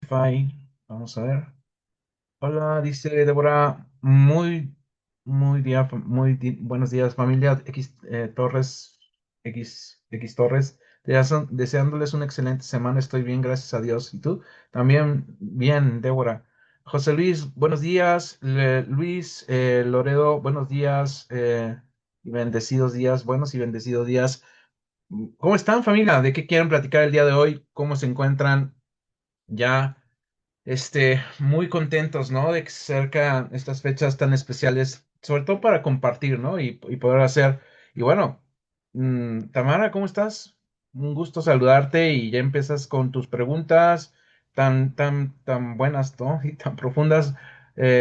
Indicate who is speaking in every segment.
Speaker 1: Spotify. Vamos a ver. Hola, dice Débora. Buenos días, familia X Torres, X Torres. Deseándoles una excelente semana. Estoy bien, gracias a Dios. ¿Y tú? También bien, Débora. José Luis, buenos días. Luis, Loredo, buenos días. Y bendecidos días, buenos y bendecidos días. ¿Cómo están, familia? ¿De qué quieren platicar el día de hoy? ¿Cómo se encuentran? Ya, muy contentos, ¿no? De que se acercan estas fechas tan especiales, sobre todo para compartir, ¿no? Y poder hacer. Y bueno, Tamara, ¿cómo estás? Un gusto saludarte y ya empiezas con tus preguntas tan buenas, ¿no? Y tan profundas.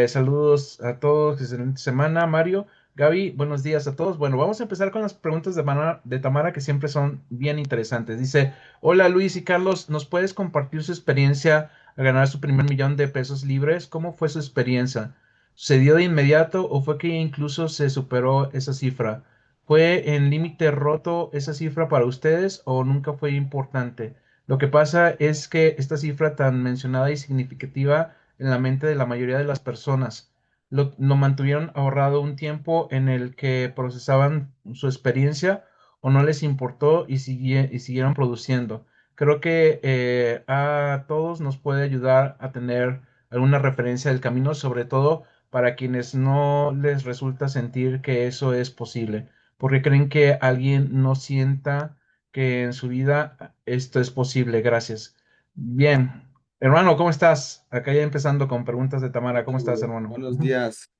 Speaker 1: Saludos a todos, excelente semana, Mario. Gaby, buenos días a todos. Bueno, vamos a empezar con las preguntas de Tamara, que siempre son bien interesantes. Dice, hola Luis y Carlos, ¿nos puedes compartir su experiencia a ganar su primer millón de pesos libres? ¿Cómo fue su experiencia? ¿Sucedió de inmediato o fue que incluso se superó esa cifra? ¿Fue en límite roto esa cifra para ustedes o nunca fue importante? Lo que pasa es que esta cifra tan mencionada y significativa en la mente de la mayoría de las personas lo mantuvieron ahorrado un tiempo en el que procesaban su experiencia o no les importó y siguieron produciendo. Creo que a todos nos puede ayudar a tener alguna referencia del camino, sobre todo para quienes no les resulta sentir que eso es posible, porque creen que alguien no sienta que en su vida esto es posible. Gracias. Bien, hermano, ¿cómo estás? Acá ya empezando con preguntas de Tamara. ¿Cómo estás,
Speaker 2: Amigo,
Speaker 1: hermano?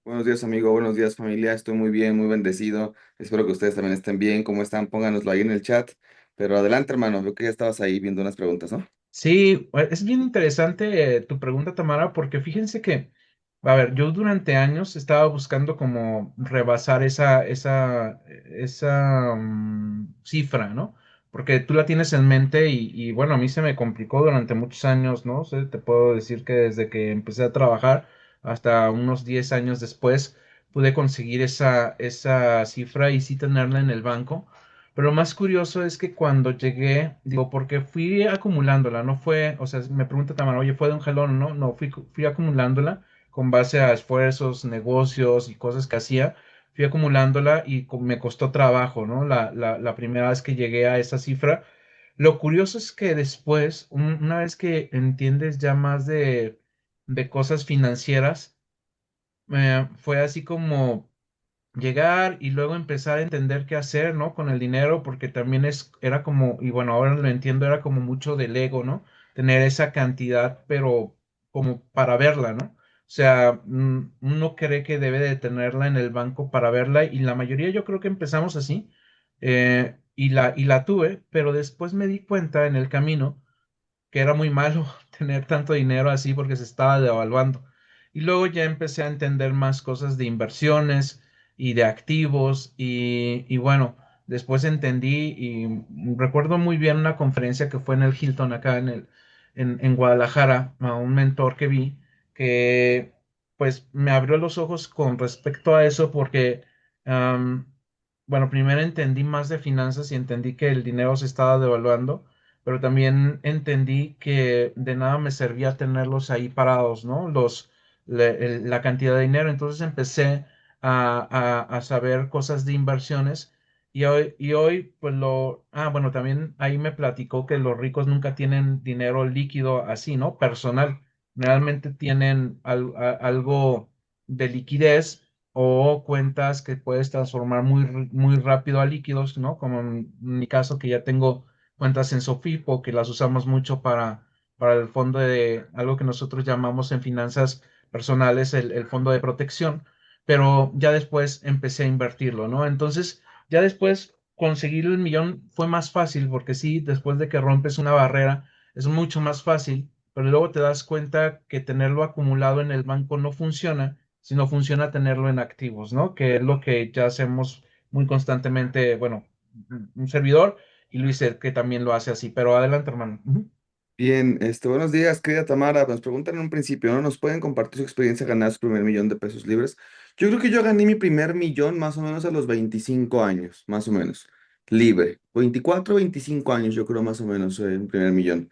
Speaker 2: buenos días amigo, buenos días familia, estoy muy bien, muy bendecido, espero que ustedes también estén bien, ¿cómo están? Pónganoslo ahí en el chat, pero adelante hermano, veo que ya estabas ahí viendo unas preguntas, ¿no?
Speaker 1: Sí, es bien interesante tu pregunta, Tamara, porque fíjense que, a ver, yo durante años estaba buscando como rebasar esa cifra, ¿no? Porque tú la tienes en mente y bueno, a mí se me complicó durante muchos años, ¿no? O sea, te puedo decir que desde que empecé a trabajar hasta unos 10 años después pude conseguir esa cifra y sí tenerla en el banco. Pero lo más curioso es que cuando llegué, digo, porque fui acumulándola, no fue, o sea, me pregunta Tamara, oye, ¿fue de un jalón? No, no, fui acumulándola con base a esfuerzos, negocios y cosas que hacía. Fui acumulándola y me costó trabajo, ¿no? La primera vez que llegué a esa cifra. Lo curioso es que después, una vez que entiendes ya más de cosas financieras, fue así como llegar y luego empezar a entender qué hacer, ¿no? Con el dinero, porque también era como, y bueno, ahora lo entiendo, era como mucho del ego, ¿no? Tener esa cantidad, pero como para verla, ¿no? O sea, uno cree que debe de tenerla en el banco para verla y la mayoría yo creo que empezamos así, y la tuve, pero después me di cuenta en el camino que era muy malo tener tanto dinero así porque se estaba devaluando. Y luego ya empecé a entender más cosas de inversiones y de activos y bueno, después entendí y recuerdo muy bien una conferencia que fue en el Hilton acá en Guadalajara, a un mentor que vi que pues me abrió los ojos con respecto a eso porque am, bueno, primero entendí más de finanzas y entendí que el dinero se estaba devaluando, pero también entendí que de nada me servía tenerlos ahí parados, ¿no? La cantidad de dinero. Entonces empecé a saber cosas de inversiones y hoy, pues bueno, también ahí me platicó que los ricos nunca tienen dinero líquido así, ¿no? Personal. Realmente tienen algo de liquidez o cuentas que puedes transformar muy rápido a líquidos, ¿no? Como en mi caso que ya tengo cuentas en Sofipo que las usamos mucho para el fondo de algo que nosotros llamamos en finanzas personales el fondo de protección, pero ya después empecé a invertirlo, ¿no? Entonces, ya después conseguir el millón fue más fácil porque sí, después de que rompes una barrera, es mucho más fácil, pero luego te das cuenta que tenerlo acumulado en el banco no funciona, sino funciona tenerlo en activos, ¿no? Que es lo que ya hacemos muy constantemente, bueno, un servidor y Luis, que también lo hace así. Pero adelante, hermano. Ujú.
Speaker 2: Bien, buenos días querida Tamara, nos preguntan en un principio, ¿no? ¿Nos pueden compartir su experiencia ganar su primer millón de pesos libres? Yo creo que yo gané mi primer millón más o menos a los 25 años, más o menos, libre, 24 25 años yo creo más o menos, mi primer millón.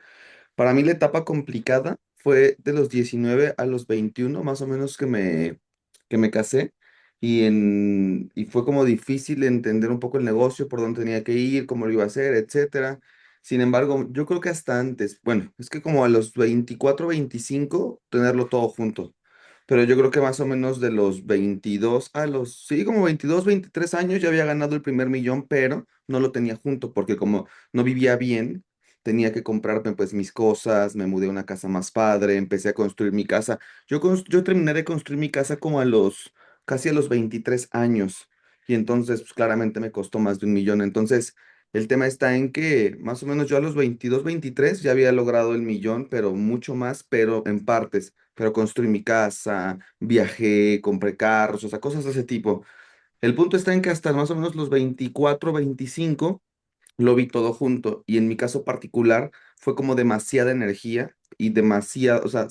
Speaker 2: Para mí la etapa complicada fue de los 19 a los 21 más o menos que me casé. Y fue como difícil entender un poco el negocio, por dónde tenía que ir, cómo lo iba a hacer, etcétera. Sin embargo, yo creo que hasta antes, bueno, es que como a los 24 25 tenerlo todo junto. Pero yo creo que más o menos de los 22 a los, sí, como 22 23 años ya había ganado el primer millón, pero no lo tenía junto porque como no vivía bien, tenía que comprarme pues mis cosas, me mudé a una casa más padre, empecé a construir mi casa. Yo terminé de construir mi casa como a los, casi a los 23 años y entonces pues claramente me costó más de un millón. Entonces el tema está en que más o menos yo a los 22 23 ya había logrado el millón, pero mucho más, pero en partes. Pero construí mi casa, viajé, compré carros, o sea, cosas de ese tipo. El punto está en que hasta más o menos los 24 25 lo vi todo junto y en mi caso particular fue como demasiada energía y demasiada, o sea,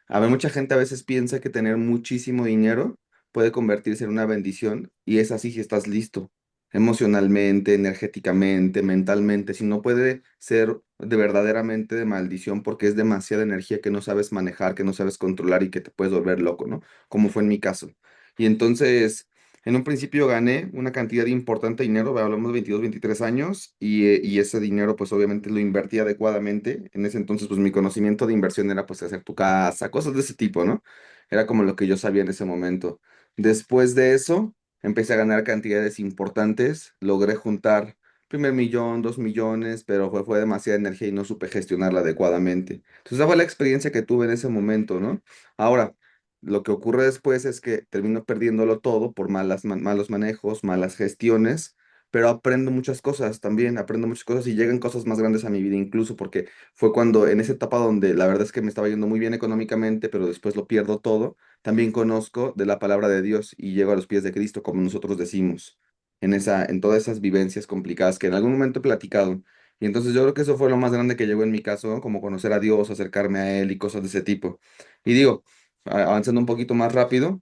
Speaker 2: a ver, mucha gente a veces piensa que tener muchísimo dinero puede convertirse en una bendición y es así si estás listo emocionalmente, energéticamente, mentalmente, si no puede ser de verdaderamente de maldición porque es demasiada energía que no sabes manejar, que no sabes controlar y que te puedes volver loco, ¿no? Como fue en mi caso. Y entonces en un principio gané una cantidad importante de dinero, hablamos de 22, 23 años, y ese dinero pues obviamente lo invertí adecuadamente. En ese entonces pues mi conocimiento de inversión era pues hacer tu casa, cosas de ese tipo, ¿no? Era como lo que yo sabía en ese momento. Después de eso, empecé a ganar cantidades importantes, logré juntar primer millón, 2 millones, pero fue demasiada energía y no supe gestionarla adecuadamente. Entonces, esa fue la experiencia que tuve en ese momento, ¿no? Ahora, lo que ocurre después es que termino perdiéndolo todo por malos manejos, malas gestiones, pero aprendo muchas cosas también, aprendo muchas cosas y llegan cosas más grandes a mi vida incluso porque fue cuando en esa etapa donde la verdad es que me estaba yendo muy bien económicamente, pero después lo pierdo todo, también conozco de la palabra de Dios y llego a los pies de Cristo, como nosotros decimos, en todas esas vivencias complicadas que en algún momento he platicado. Y entonces yo creo que eso fue lo más grande que llegó en mi caso, ¿no? Como conocer a Dios, acercarme a Él y cosas de ese tipo. Y digo, avanzando un poquito más rápido,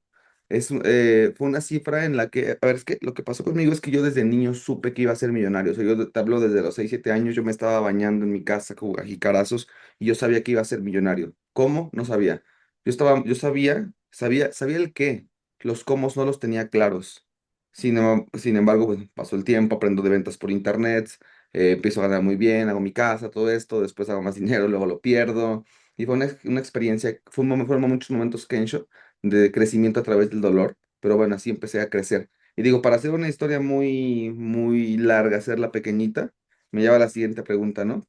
Speaker 2: fue una cifra en la que, a ver, es que lo que pasó conmigo es que yo desde niño supe que iba a ser millonario. O sea, yo te hablo desde los 6 7 años, yo me estaba bañando en mi casa con jicarazos y yo sabía que iba a ser millonario. ¿Cómo? No sabía. Yo sabía el qué. Los cómo no los tenía claros. Sin embargo, pues, pasó el tiempo, aprendo de ventas por internet, empiezo a ganar muy bien, hago mi casa, todo esto, después hago más dinero, luego lo pierdo. Y fue una experiencia, fueron muchos momentos Kensho de crecimiento a través del dolor, pero bueno, así empecé a crecer. Y digo, para hacer una historia muy larga, hacerla pequeñita, me lleva a la siguiente pregunta, ¿no?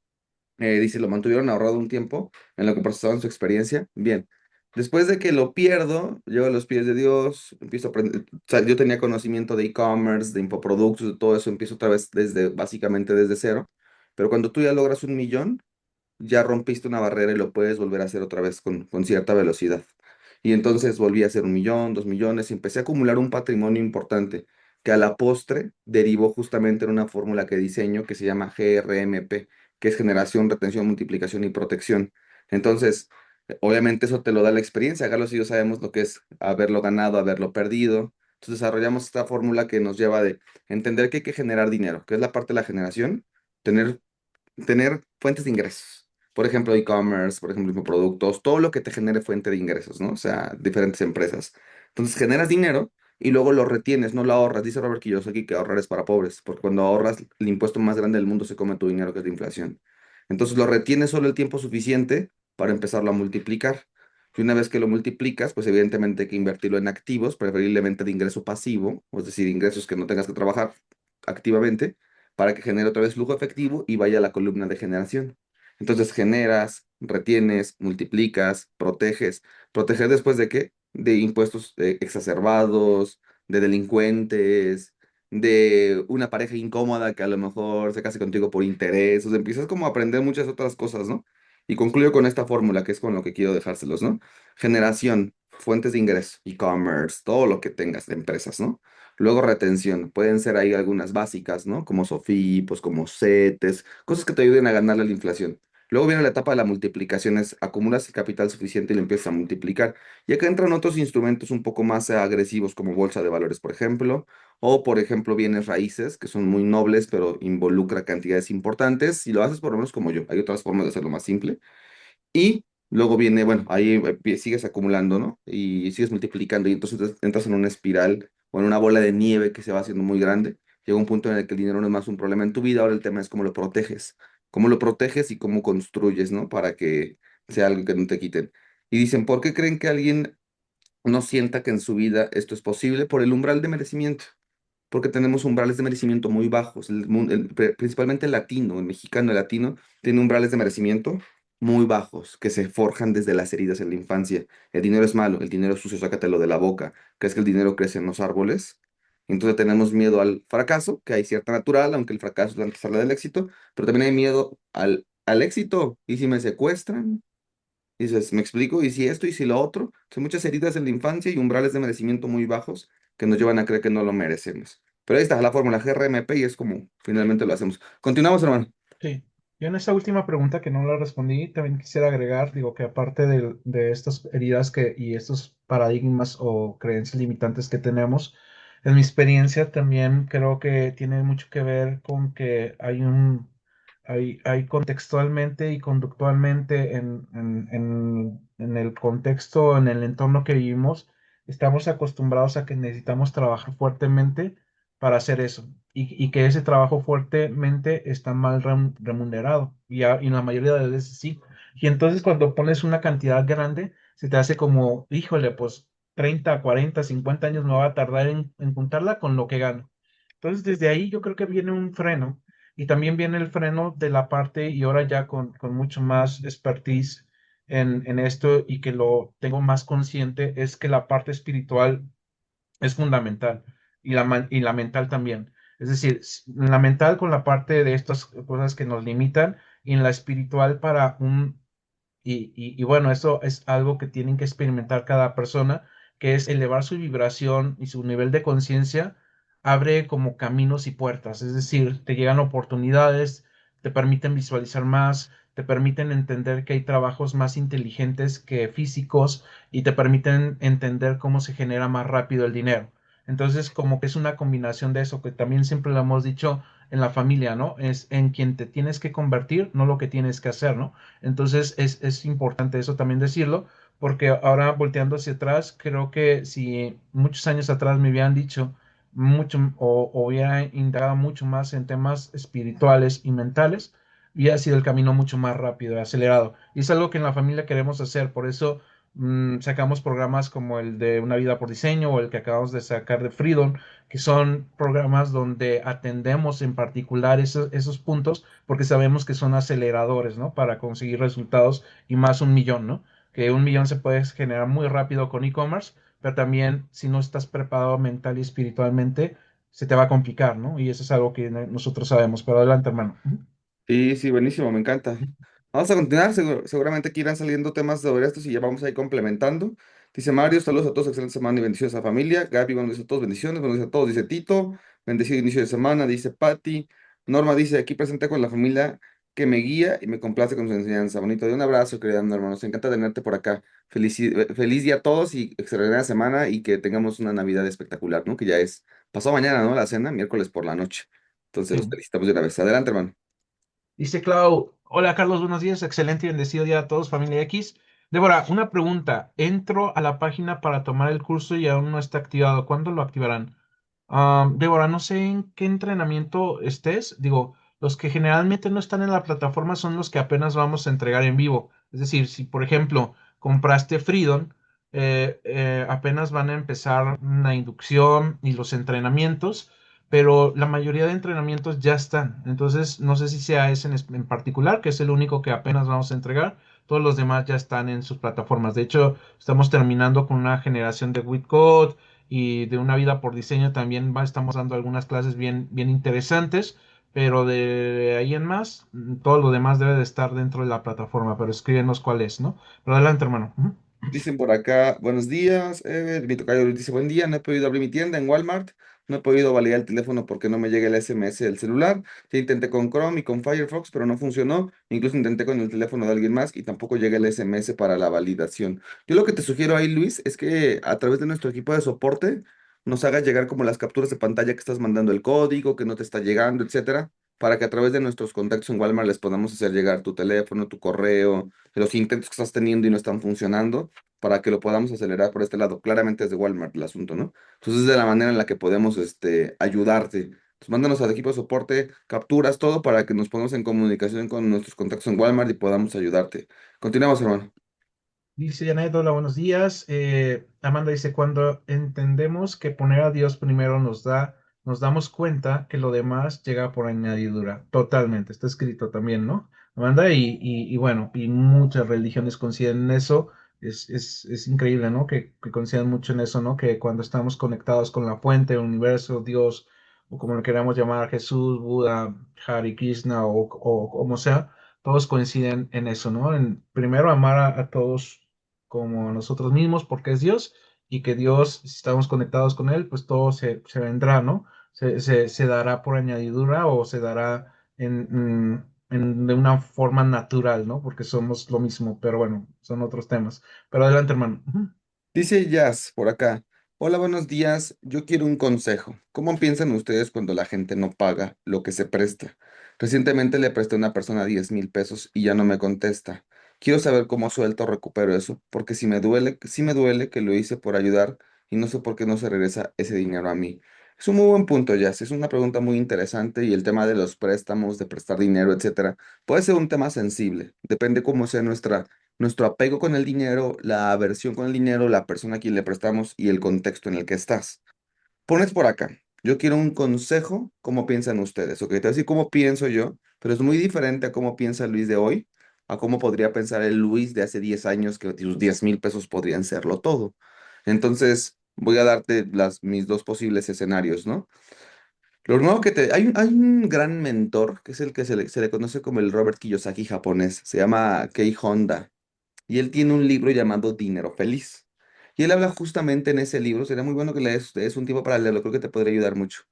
Speaker 2: Dice, lo mantuvieron ahorrado un tiempo en lo que procesaban su experiencia. Bien, después de que lo pierdo, llego a los pies de Dios, empiezo a aprender, o sea, yo tenía conocimiento de e-commerce, de infoproductos, de todo eso, empiezo otra vez básicamente desde cero, pero cuando tú ya logras un millón, ya rompiste una barrera y lo puedes volver a hacer otra vez con cierta velocidad. Y entonces volví a hacer 1 millón, 2 millones y empecé a acumular un patrimonio importante que a la postre derivó justamente en una fórmula que diseño que se llama GRMP, que es generación, retención, multiplicación y protección. Entonces, obviamente eso te lo da la experiencia. Carlos y yo sabemos lo que es haberlo ganado, haberlo perdido. Entonces desarrollamos esta fórmula que nos lleva de entender que hay que generar dinero, que es la parte de la generación, tener fuentes de ingresos. Por ejemplo, e-commerce, por ejemplo, productos, todo lo que te genere fuente de ingresos, ¿no? O sea, diferentes empresas. Entonces generas dinero y luego lo retienes, no lo ahorras. Dice Robert Kiyosaki que ahorrar es para pobres, porque cuando ahorras, el impuesto más grande del mundo se come tu dinero, que es la inflación. Entonces lo retienes solo el tiempo suficiente para empezarlo a multiplicar. Y una vez que lo multiplicas, pues evidentemente hay que invertirlo en activos, preferiblemente de ingreso pasivo, es decir, ingresos que no tengas que trabajar activamente para que genere otra vez flujo efectivo y vaya a la columna de generación. Entonces generas, retienes, multiplicas, proteges. ¿Proteger después de qué? De impuestos exacerbados, de delincuentes, de una pareja incómoda que a lo mejor se case contigo por interés. O sea, empiezas como a aprender muchas otras cosas, ¿no? Y concluyo con esta fórmula que es con lo que quiero dejárselos, ¿no? Generación, fuentes de ingreso, e-commerce, todo lo que tengas de empresas, ¿no? Luego retención, pueden ser ahí algunas básicas, ¿no? Como Sofipos, como CETES, cosas que te ayuden a ganarle a la inflación. Luego viene la etapa de la multiplicación, es acumulas el capital suficiente y lo empiezas a multiplicar. Y acá entran otros instrumentos un poco más agresivos como bolsa de valores, por ejemplo, o por ejemplo bienes raíces, que son muy nobles, pero involucra cantidades importantes. Si lo haces por lo menos como yo, hay otras formas de hacerlo más simple. Y Luego viene, bueno, ahí sigues acumulando, ¿no? Y sigues multiplicando y entonces entras en una espiral o en una bola de nieve que se va haciendo muy grande. Llega un punto en el que el dinero no es más un problema en tu vida, ahora el tema es cómo lo proteges y cómo construyes, ¿no? Para que sea algo que no te quiten. Y dicen, ¿por qué creen que alguien no sienta que en su vida esto es posible? Por el umbral de merecimiento, porque tenemos umbrales de merecimiento muy bajos. Principalmente el latino, el mexicano, el latino, tiene umbrales de merecimiento muy bajos, que se forjan desde las heridas en la infancia. El dinero es malo, el dinero es sucio, sácatelo de la boca. ¿Crees que el dinero crece en los árboles? Entonces tenemos miedo al fracaso, que hay cierta natural, aunque el fracaso es la antesala del éxito, pero también hay miedo al éxito. ¿Y si me secuestran? Dices, ¿me explico? ¿Y si esto? ¿Y si lo otro? Son muchas heridas en la infancia y umbrales de merecimiento muy bajos que nos llevan a creer que no lo merecemos. Pero ahí está la fórmula GRMP y es como finalmente lo hacemos. Continuamos, hermano.
Speaker 1: Sí. Yo en esta última pregunta que no la respondí, también quisiera agregar, digo que aparte de estas heridas y estos paradigmas o creencias limitantes que tenemos, en mi experiencia también creo que tiene mucho que ver con que hay contextualmente y conductualmente en el contexto, en el entorno que vivimos, estamos acostumbrados a que necesitamos trabajar fuertemente para hacer eso y que ese trabajo fuertemente está mal remunerado y la mayoría de las veces sí. Y entonces cuando pones una cantidad grande, se te hace como, híjole, pues 30 40 50 años me va a tardar en juntarla con lo que gano. Entonces desde ahí yo creo que viene un freno y también viene el freno de la parte y ahora ya con mucho más expertise en esto y que lo tengo más consciente es que la parte espiritual es fundamental y la mental también. Es decir, la mental con la parte de estas cosas que nos limitan y en la espiritual para y bueno, eso es algo que tienen que experimentar cada persona, que es elevar su vibración y su nivel de conciencia, abre como caminos y puertas, es decir, te llegan oportunidades, te permiten visualizar más, te permiten entender que hay trabajos más inteligentes que físicos y te permiten entender cómo se genera más rápido el dinero. Entonces, como que es una combinación de eso, que también siempre lo hemos dicho en la familia, ¿no? Es en quien te tienes que convertir, no lo que tienes que hacer, ¿no? Entonces es importante eso también decirlo, porque ahora volteando hacia atrás, creo que si muchos años atrás me hubieran dicho mucho o hubiera indagado mucho más en temas espirituales y mentales, hubiera sido el camino mucho más rápido, acelerado. Y es algo que en la familia queremos hacer, por eso sacamos programas como el de Una vida por diseño o el que acabamos de sacar de Freedom, que son programas donde atendemos en particular esos puntos porque sabemos que son aceleradores, ¿no? Para conseguir resultados y más 1 millón, ¿no? Que 1 millón se puede generar muy rápido con e-commerce, pero también si no estás preparado mental y espiritualmente, se te va a complicar, ¿no? Y eso es algo que nosotros sabemos. Pero adelante, hermano.
Speaker 2: Sí, sí, buenísimo, me encanta. Vamos a continuar, seguramente aquí irán saliendo temas sobre estos y ya vamos a ir complementando. Dice Mario, saludos a todos, excelente semana y bendiciones a la familia. Gaby, buenos días a todos, bendiciones, buenos días a todos, dice Tito. Bendecido inicio de semana, dice Patti. Norma dice, aquí presente con la familia que me guía y me complace con su enseñanza. Bonito, de un abrazo, querida Norma, nos encanta tenerte por acá. Feliz día a todos y extraordinaria semana y que tengamos una Navidad espectacular, ¿no? Que ya es, pasó mañana, ¿no? La cena, miércoles por la noche. Entonces los
Speaker 1: Sí.
Speaker 2: felicitamos de una vez. Adelante, hermano.
Speaker 1: Dice Clau, hola Carlos, buenos días, excelente y bendecido día a todos, familia X. Débora, una pregunta. Entro a la página para tomar el curso y aún no está activado. ¿Cuándo lo activarán? Débora, no sé en qué entrenamiento estés. Digo, los que generalmente no están en la plataforma son los que apenas vamos a entregar en vivo. Es decir, si por ejemplo compraste Freedom, apenas van a empezar la inducción y los entrenamientos, pero la mayoría de entrenamientos ya están. Entonces, no sé si sea ese en particular, que es el único que apenas vamos a entregar. Todos los demás ya están en sus plataformas. De hecho, estamos terminando con una generación de WeCode y de una vida por diseño también estamos dando algunas clases bien, bien interesantes, pero de ahí en más, todo lo demás debe de estar dentro de la plataforma, pero escríbenos cuál es, ¿no? Pero adelante, hermano. Ujú.
Speaker 2: Dicen por acá, buenos días. Mi tocayo dice, buen día, no he podido abrir mi tienda en Walmart, no he podido validar el teléfono porque no me llega el SMS del celular. Ya intenté con Chrome y con Firefox, pero no funcionó. Incluso intenté con el teléfono de alguien más y tampoco llega el SMS para la validación. Yo lo que te sugiero ahí, Luis, es que a través de nuestro equipo de soporte nos hagas llegar como las capturas de pantalla que estás mandando el código, que no te está llegando, etcétera, para que a través de nuestros contactos en Walmart les podamos hacer llegar tu teléfono, tu correo, los intentos que estás teniendo y no están funcionando, para que lo podamos acelerar por este lado. Claramente es de Walmart el asunto, ¿no? Entonces es de la manera en la que podemos ayudarte. Entonces, mándanos al equipo de soporte, capturas, todo para que nos pongamos en comunicación con nuestros contactos en Walmart y podamos ayudarte. Continuamos, hermano.
Speaker 1: Dice Janet, hola, buenos días. Amanda dice, cuando entendemos que poner a Dios primero nos damos cuenta que lo demás llega por añadidura. Totalmente, está escrito también, ¿no? Amanda, y bueno, y muchas religiones coinciden en eso. Es increíble, ¿no? Que coinciden mucho en eso, ¿no? Que cuando estamos conectados con la fuente, el universo, Dios, o como lo queramos llamar, Jesús, Buda, Hare Krishna, o como sea, todos coinciden en eso, ¿no? En primero amar a todos como nosotros mismos, porque es Dios, y que Dios, si estamos conectados con Él, pues todo se vendrá, ¿no? Se dará por añadidura o se dará de una forma natural, ¿no? Porque somos lo mismo, pero bueno, son otros temas. Pero adelante, hermano. Ujú.
Speaker 2: Dice Jazz por acá. Hola, buenos días. Yo quiero un consejo. ¿Cómo piensan ustedes cuando la gente no paga lo que se presta? Recientemente le presté a una persona 10,000 pesos y ya no me contesta. Quiero saber cómo suelto o recupero eso, porque si me duele, sí me duele que lo hice por ayudar y no sé por qué no se regresa ese dinero a mí. Es un muy buen punto, Jazz. Es una pregunta muy interesante y el tema de los préstamos, de prestar dinero, etcétera, puede ser un tema sensible. Depende cómo sea nuestro apego con el dinero, la aversión con el dinero, la persona a quien le prestamos y el contexto en el que estás. Pones por acá. Yo quiero un consejo, ¿cómo piensan ustedes? Ok, te voy a decir cómo pienso yo, pero es muy diferente a cómo piensa Luis de hoy, a cómo podría pensar el Luis de hace 10 años que tus 10,000 pesos podrían serlo todo. Entonces, voy a darte mis dos posibles escenarios, ¿no? Lo nuevo que hay un gran mentor, que es el que se le conoce como el Robert Kiyosaki japonés, se llama Kei Honda. Y él tiene un libro llamado Dinero Feliz. Y él habla justamente en ese libro, sería muy bueno que des un tiempo para leerlo, creo que te podría ayudar mucho.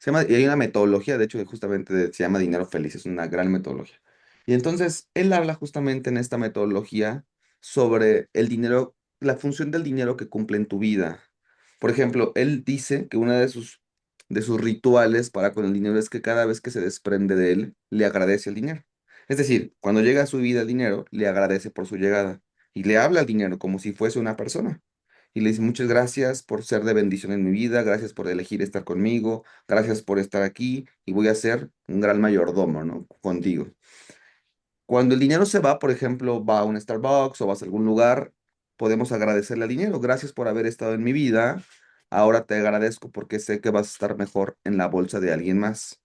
Speaker 2: Y hay una metodología, de hecho, que justamente se llama Dinero Feliz, es una gran metodología. Y entonces, él habla justamente en esta metodología sobre el dinero, la función del dinero que cumple en tu vida. Por ejemplo, él dice que una de sus rituales para con el dinero es que cada vez que se desprende de él, le agradece el dinero. Es decir, cuando llega a su vida el dinero, le agradece por su llegada y le habla al dinero como si fuese una persona. Y le dice, muchas gracias por ser de bendición en mi vida, gracias por elegir estar conmigo, gracias por estar aquí y voy a ser un gran mayordomo, ¿no? Contigo. Cuando el dinero se va, por ejemplo, va a un Starbucks o vas a algún lugar, podemos agradecerle al dinero. Gracias por haber estado en mi vida. Ahora te agradezco porque sé que vas a estar mejor en la bolsa de alguien más.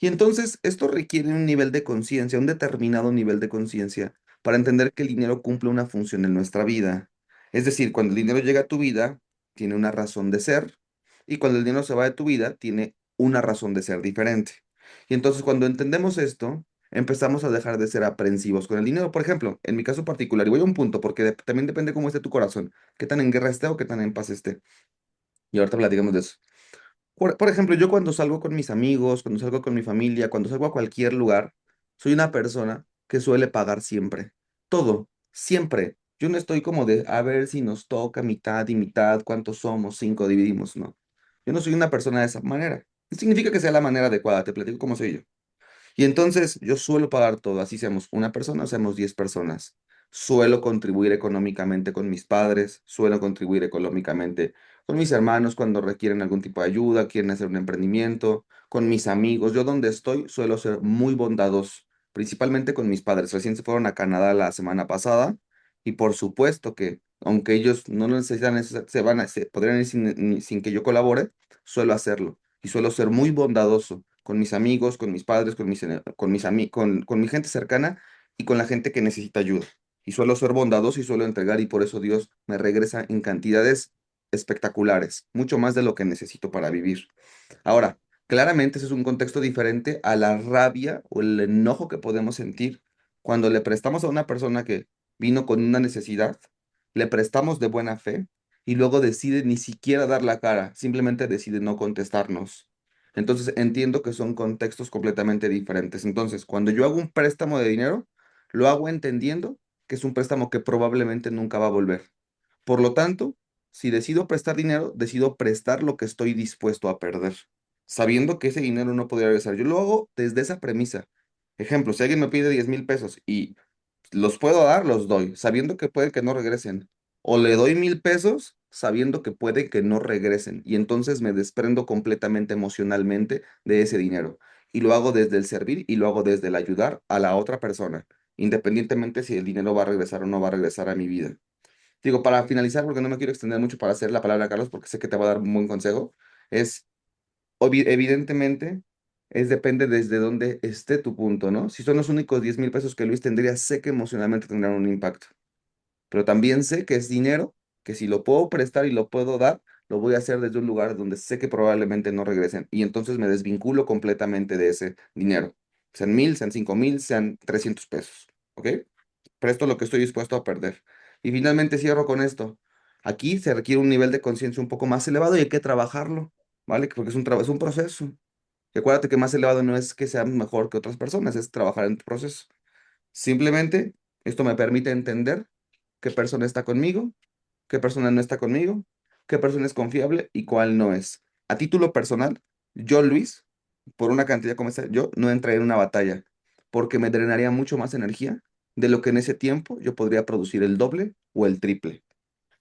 Speaker 2: Y entonces esto requiere un nivel de conciencia, un determinado nivel de conciencia, para entender que el dinero cumple una función en nuestra vida. Es decir, cuando el dinero llega a tu vida, tiene una razón de ser, y cuando el dinero se va de tu vida, tiene una razón de ser diferente. Y entonces cuando entendemos esto, empezamos a dejar de ser aprensivos con el dinero. Por ejemplo, en mi caso particular, y voy a un punto, porque también depende cómo esté tu corazón, qué tan en guerra esté o qué tan en paz esté. Y ahorita platicamos de eso. Por ejemplo, yo cuando salgo con mis amigos, cuando salgo con mi familia, cuando salgo a cualquier lugar, soy una persona que suele pagar siempre. Todo, siempre. Yo no estoy como de a ver si nos toca mitad y mitad, cuántos somos, cinco dividimos, no. Yo no soy una persona de esa manera. No significa que sea la manera adecuada, te platico cómo soy yo. Y entonces yo suelo pagar todo, así seamos una persona o seamos 10 personas. Suelo contribuir económicamente con mis padres, suelo contribuir económicamente con mis hermanos cuando requieren algún tipo de ayuda, quieren hacer un emprendimiento, con mis amigos. Yo donde estoy suelo ser muy bondadoso, principalmente con mis padres. Recién se fueron a Canadá la semana pasada y por supuesto que aunque ellos no lo necesitan, podrían ir sin que yo colabore, suelo hacerlo y suelo ser muy bondadoso con mis amigos, con mis padres, con mi gente cercana y con la gente que necesita ayuda. Y suelo ser bondadoso y suelo entregar y por eso Dios me regresa en cantidades espectaculares, mucho más de lo que necesito para vivir. Ahora, claramente ese es un contexto diferente a la rabia o el enojo que podemos sentir cuando le prestamos a una persona que vino con una necesidad, le prestamos de buena fe y luego decide ni siquiera dar la cara, simplemente decide no contestarnos. Entonces entiendo que son contextos completamente diferentes. Entonces, cuando yo hago un préstamo de dinero, lo hago entendiendo que es un préstamo que probablemente nunca va a volver. Por lo tanto, si decido prestar dinero, decido prestar lo que estoy dispuesto a perder. sabiendo que ese dinero no podría regresar. Yo lo hago desde esa premisa. Ejemplo, si alguien me pide 10,000 pesos y los puedo dar, los doy, sabiendo que puede que no regresen. O le doy 1,000 pesos sabiendo que puede que no regresen. Y entonces me desprendo completamente emocionalmente de ese dinero. Y lo hago desde el servir y lo hago desde el ayudar a la otra persona, independientemente si el dinero va a regresar o no va a regresar a mi vida. Digo, para finalizar, porque no me quiero extender mucho para hacer la palabra a Carlos, porque sé que te va a dar un buen consejo, es evidentemente, depende desde dónde esté tu punto, ¿no? Si son los únicos 10,000 pesos que Luis tendría, sé que emocionalmente tendrán un impacto, pero también sé que es dinero, que si lo puedo prestar y lo puedo dar, lo voy a hacer desde un lugar donde sé que probablemente no regresen y entonces me desvinculo completamente de ese dinero, sean 1,000, sean 5,000, sean 300 pesos, ¿ok? Presto lo que estoy dispuesto a perder. Y finalmente cierro con esto. Aquí se requiere un nivel de conciencia un poco más elevado y hay que trabajarlo, ¿vale? Porque es un proceso. Y acuérdate que más elevado no es que seas mejor que otras personas, es trabajar en tu proceso. Simplemente esto me permite entender qué persona está conmigo, qué persona no está conmigo, qué persona es confiable y cuál no es. A título personal, yo, Luis, por una cantidad como esta, yo no entraría en una batalla porque me drenaría mucho más energía de lo que en ese tiempo yo podría producir el doble o el triple.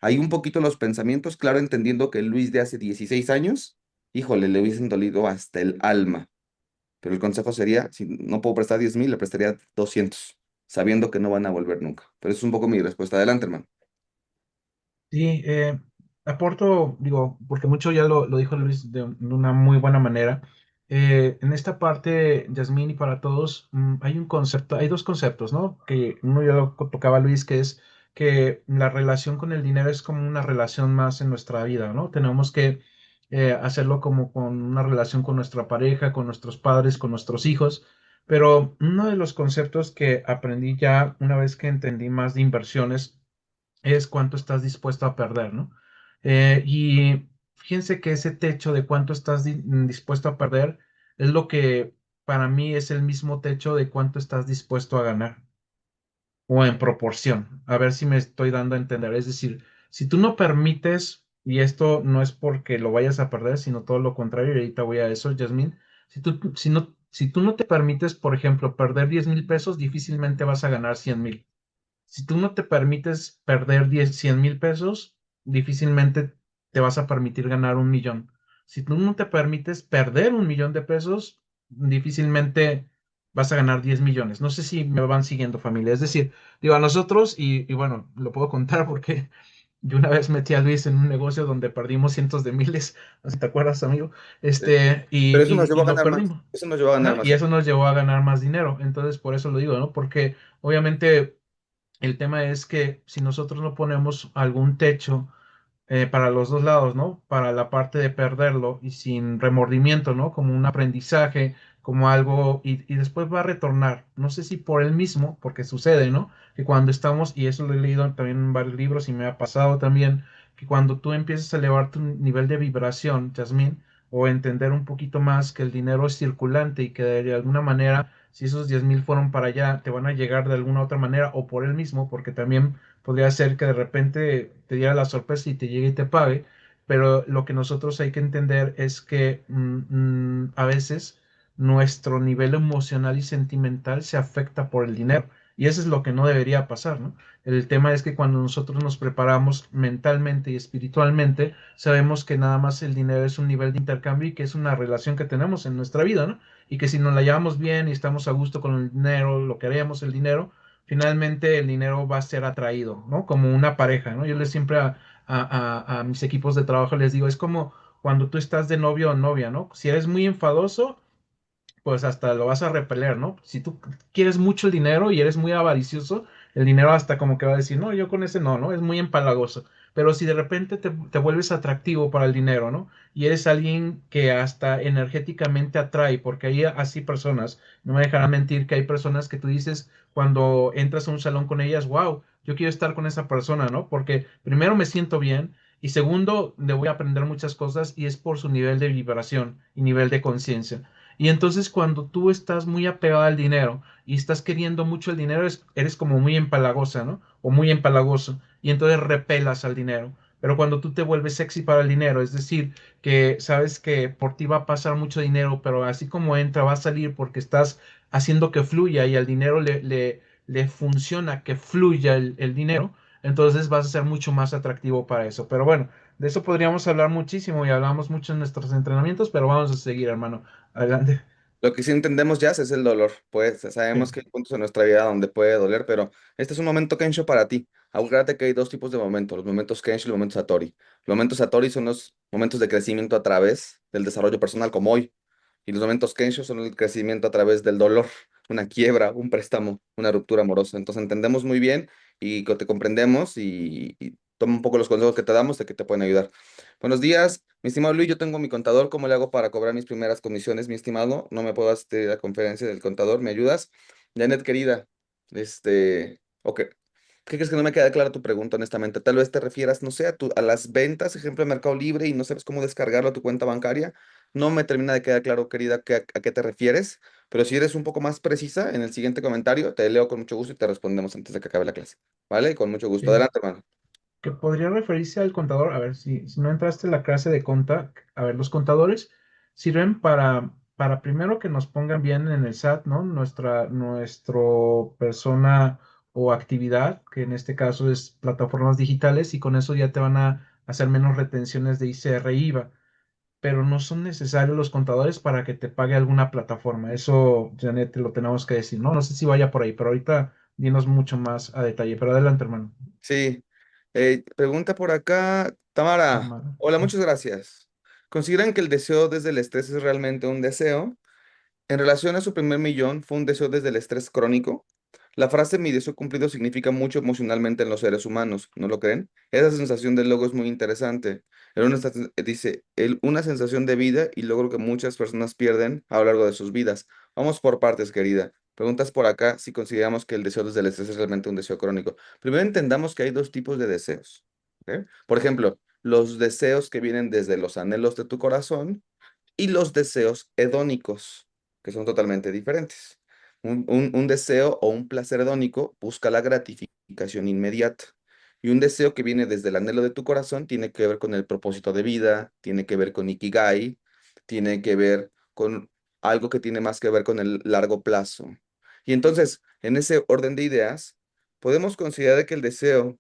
Speaker 2: Hay un poquito los pensamientos, claro, entendiendo que Luis de hace 16 años, híjole, le hubiesen dolido hasta el alma. Pero el consejo sería, si no puedo prestar 10,000, le prestaría 200, sabiendo que no van a volver nunca. Pero eso es un poco mi respuesta. Adelante, hermano.
Speaker 1: Sí, aporto, digo, porque mucho ya lo dijo Luis de una muy buena manera. En esta parte, Yasmín, y para todos, hay un concepto, hay dos conceptos, ¿no? Que uno ya lo tocaba Luis, que es que la relación con el dinero es como una relación más en nuestra vida, ¿no? Tenemos que hacerlo como con una relación con nuestra pareja, con nuestros padres, con nuestros hijos. Pero uno de los conceptos que aprendí ya una vez que entendí más de inversiones es cuánto estás dispuesto a perder, ¿no? Y fíjense que ese techo de cuánto estás dispuesto a perder es lo que para mí es el mismo techo de cuánto estás dispuesto a ganar o en proporción. A ver si me estoy dando a entender. Es decir, si tú no permites, y esto no es porque lo vayas a perder, sino todo lo contrario, y ahorita voy a eso, Yasmín, si tú no te permites, por ejemplo, perder 10,000 pesos, difícilmente vas a ganar 100,000. Si tú no te permites perder 100,000 pesos, difícilmente te vas a permitir ganar 1 millón. Si tú no te permites perder 1 millón de pesos, difícilmente vas a ganar 10 millones. No sé si me van siguiendo, familia. Es decir, digo, a nosotros, y bueno, lo puedo contar porque yo una vez metí a Luis en un negocio donde perdimos cientos de miles, no sé si te acuerdas, amigo,
Speaker 2: Sí. Pero eso nos llevó
Speaker 1: y
Speaker 2: a
Speaker 1: lo
Speaker 2: ganar más.
Speaker 1: perdimos.
Speaker 2: Eso nos llevó a ganar
Speaker 1: Ajá,
Speaker 2: más.
Speaker 1: y eso nos llevó a ganar más dinero. Entonces, por eso lo digo, ¿no? Porque obviamente el tema es que si nosotros no ponemos algún techo para los dos lados, ¿no? Para la parte de perderlo y sin remordimiento, ¿no? Como un aprendizaje, como algo, y después va a retornar. No sé si por él mismo, porque sucede, ¿no? Que cuando estamos, y eso lo he leído también en varios libros y me ha pasado también, que cuando tú empiezas a elevar tu nivel de vibración, Jasmine, o entender un poquito más que el dinero es circulante y que de alguna manera, si esos 10,000 fueron para allá, te van a llegar de alguna otra manera o por él mismo, porque también podría ser que de repente te diera la sorpresa y te llegue y te pague, pero lo que nosotros hay que entender es que a veces nuestro nivel emocional y sentimental se afecta por el dinero. Y eso es lo que no debería pasar, ¿no? El tema es que cuando nosotros nos preparamos mentalmente y espiritualmente, sabemos que nada más el dinero es un nivel de intercambio y que es una relación que tenemos en nuestra vida, ¿no? Y que si nos la llevamos bien y estamos a gusto con el dinero, lo que haremos el dinero, finalmente el dinero va a ser atraído, ¿no? Como una pareja, ¿no? Yo les siempre a mis equipos de trabajo les digo, es como cuando tú estás de novio o novia, ¿no? Si eres muy enfadoso, pues hasta lo vas a repeler, ¿no? Si tú quieres mucho el dinero y eres muy avaricioso, el dinero hasta como que va a decir, no, yo con ese no, ¿no? Es muy empalagoso. Pero si de repente te vuelves atractivo para el dinero, ¿no? Y eres alguien que hasta energéticamente atrae, porque hay así personas, no me dejarán mentir que hay personas que tú dices cuando entras a un salón con ellas, wow, yo quiero estar con esa persona, ¿no? Porque primero me siento bien y segundo, le voy a aprender muchas cosas y es por su nivel de vibración y nivel de conciencia. Y entonces cuando tú estás muy apegado al dinero y estás queriendo mucho el dinero, eres como muy empalagosa, ¿no? O muy empalagoso. Y entonces repelas al dinero. pero cuando tú te vuelves sexy para el dinero, es decir, que sabes que por ti va a pasar mucho dinero, pero así como entra, va a salir porque estás haciendo que fluya y al dinero le funciona que fluya el dinero, entonces vas a ser mucho más atractivo para eso. Pero bueno, de eso podríamos hablar muchísimo y hablamos mucho en nuestros entrenamientos, pero vamos a seguir, hermano. Adelante.
Speaker 2: Lo que sí entendemos ya es el dolor. Pues sabemos
Speaker 1: Sí,
Speaker 2: que hay puntos en nuestra vida donde puede doler, pero este es un momento Kensho para ti. Acuérdate que hay dos tipos de momentos, los momentos Kensho y los momentos Satori. Los momentos Satori son los momentos de crecimiento a través del desarrollo personal como hoy. Y los momentos Kensho son el crecimiento a través del dolor, una quiebra, un préstamo, una ruptura amorosa. Entonces entendemos muy bien y te comprendemos y toma un poco los consejos que te damos de que te pueden ayudar. Buenos días, mi estimado Luis, yo tengo mi contador, ¿cómo le hago para cobrar mis primeras comisiones, mi estimado? No me puedo asistir a la conferencia del contador, ¿me ayudas? Janet, querida, ok, ¿qué crees que no me queda clara tu pregunta, honestamente? Tal vez te refieras, no sé, a las ventas, ejemplo, de Mercado Libre y no sabes cómo descargarlo a tu cuenta bancaria. No me termina de quedar claro, querida, a qué te refieres, pero si eres un poco más precisa, en el siguiente comentario te leo con mucho gusto y te respondemos antes de que acabe la clase, ¿vale? Con mucho gusto.
Speaker 1: sí.
Speaker 2: Adelante, hermano.
Speaker 1: Que podría referirse al contador. A ver, si no entraste en la clase de conta, a ver, los contadores sirven para primero que nos pongan bien en el SAT, ¿no? Nuestro persona o actividad, que en este caso es plataformas digitales, y con eso ya te van a hacer menos retenciones de ICR e IVA. Pero no son necesarios los contadores para que te pague alguna plataforma. Eso, Janet, te lo tenemos que decir, ¿no? No sé si vaya por ahí, pero ahorita dinos mucho más a detalle. Pero adelante, hermano.
Speaker 2: Sí. Pregunta por acá, Tamara.
Speaker 1: Tamara,
Speaker 2: Hola,
Speaker 1: sí.
Speaker 2: muchas gracias. ¿Consideran que el deseo desde el estrés es realmente un deseo? En relación a su primer millón, ¿fue un deseo desde el estrés crónico? La frase mi deseo cumplido significa mucho emocionalmente en los seres humanos, ¿no lo creen? Esa sensación del logro es muy interesante. Dice, una sensación de vida y logro que muchas personas pierden a lo largo de sus vidas. Vamos por partes, querida. Preguntas por acá si consideramos que el deseo desde el estrés es realmente un deseo crónico. Primero entendamos que hay dos tipos de deseos. ¿Ok? Por ejemplo, los deseos que vienen desde los anhelos de tu corazón y los deseos hedónicos, que son totalmente diferentes. Un deseo o un placer hedónico busca la gratificación inmediata. Y un deseo que viene desde el anhelo de tu corazón tiene que ver con el propósito de vida, tiene que ver con Ikigai, tiene que ver con algo que tiene más que ver con el largo plazo. Y entonces, en ese orden de ideas, podemos considerar que el deseo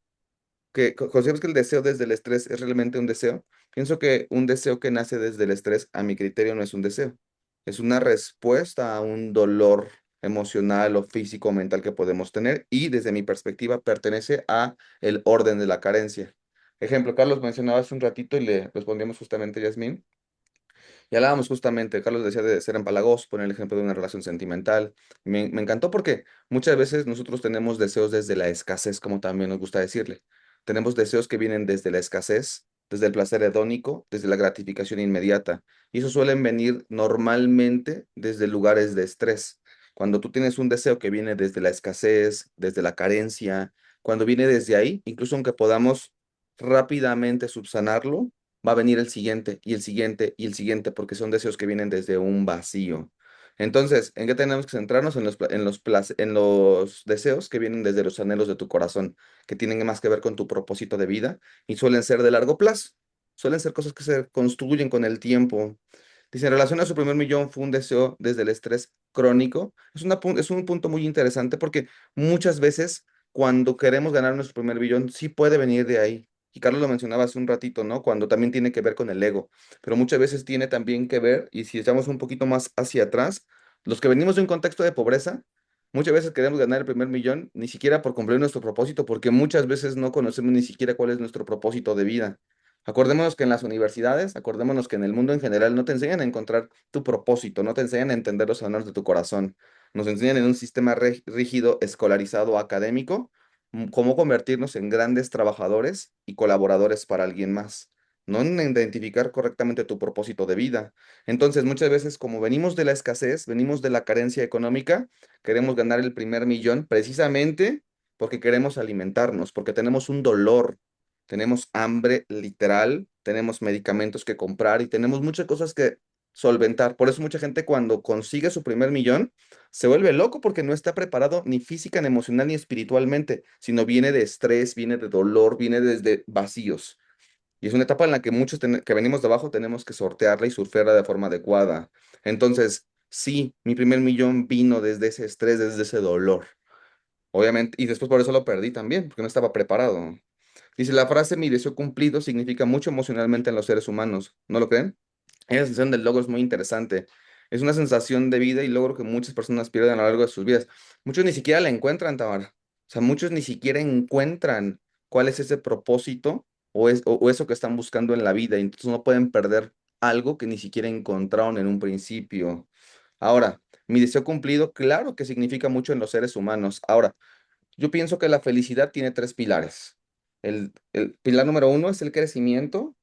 Speaker 2: consideramos que el deseo desde el estrés es realmente un deseo. Pienso que un deseo que nace desde el estrés, a mi criterio, no es un deseo. Es una respuesta a un dolor emocional o físico o mental que podemos tener y desde mi perspectiva pertenece a el orden de la carencia. Ejemplo, Carlos mencionaba hace un ratito y le respondíamos justamente a Yasmín. Y hablábamos justamente, Carlos decía de ser empalagoso, poner el ejemplo de una relación sentimental. Me encantó porque muchas veces nosotros tenemos deseos desde la escasez, como también nos gusta decirle. Tenemos deseos que vienen desde la escasez, desde el placer hedónico, desde la gratificación inmediata. Y eso suelen venir normalmente desde lugares de estrés. Cuando tú tienes un deseo que viene desde la escasez, desde la carencia, cuando viene desde ahí, incluso aunque podamos rápidamente subsanarlo, va a venir el siguiente y el siguiente y el siguiente, porque son deseos que vienen desde un vacío. Entonces, ¿en qué tenemos que centrarnos? En los deseos que vienen desde los anhelos de tu corazón, que tienen más que ver con tu propósito de vida y suelen ser de largo plazo. Suelen ser cosas que se construyen con el tiempo. Dice, en relación a su primer millón fue un deseo desde el estrés crónico. Es un punto muy interesante porque muchas veces cuando queremos ganar nuestro primer millón, sí puede venir de ahí. Y Carlos lo mencionaba hace un ratito, ¿no? Cuando también tiene que ver con el ego, pero muchas veces tiene también que ver, y si echamos un poquito más hacia atrás, los que venimos de un contexto de pobreza, muchas veces queremos ganar el primer millón, ni siquiera por cumplir nuestro propósito, porque muchas veces no conocemos ni siquiera cuál es nuestro propósito de vida. Acordémonos que en las universidades, acordémonos que en el mundo en general no te enseñan a encontrar tu propósito, no te enseñan a entender los anhelos de tu corazón. Nos enseñan en un sistema rígido, escolarizado, académico, cómo convertirnos en grandes trabajadores y colaboradores para alguien más, no en identificar correctamente tu propósito de vida. Entonces, muchas veces, como venimos de la escasez, venimos de la carencia económica, queremos ganar el primer millón precisamente porque queremos alimentarnos, porque tenemos un dolor, tenemos hambre literal, tenemos medicamentos que comprar y tenemos muchas cosas que solventar. Por eso mucha gente cuando consigue su primer millón se vuelve loco porque no está preparado ni física, ni emocional, ni espiritualmente, sino viene de estrés, viene de dolor, viene desde vacíos. Y es una etapa en la que muchos que venimos de abajo tenemos que sortearla y surfearla de forma adecuada. Entonces, sí, mi primer millón vino desde ese estrés, desde ese dolor. Obviamente, y después por eso lo perdí también, porque no estaba preparado. Dice, la frase mi deseo cumplido significa mucho emocionalmente en los seres humanos, ¿no lo creen? Esa sensación del logro es muy interesante. Es una sensación de vida y logro que muchas personas pierden a lo largo de sus vidas. Muchos ni siquiera la encuentran, Tamara. O sea, muchos ni siquiera encuentran cuál es ese propósito o eso que están buscando en la vida. Y entonces no pueden perder algo que ni siquiera encontraron en un principio. Ahora, mi deseo cumplido, claro que significa mucho en los seres humanos. Ahora, yo pienso que la felicidad tiene tres pilares. El pilar número uno es el crecimiento.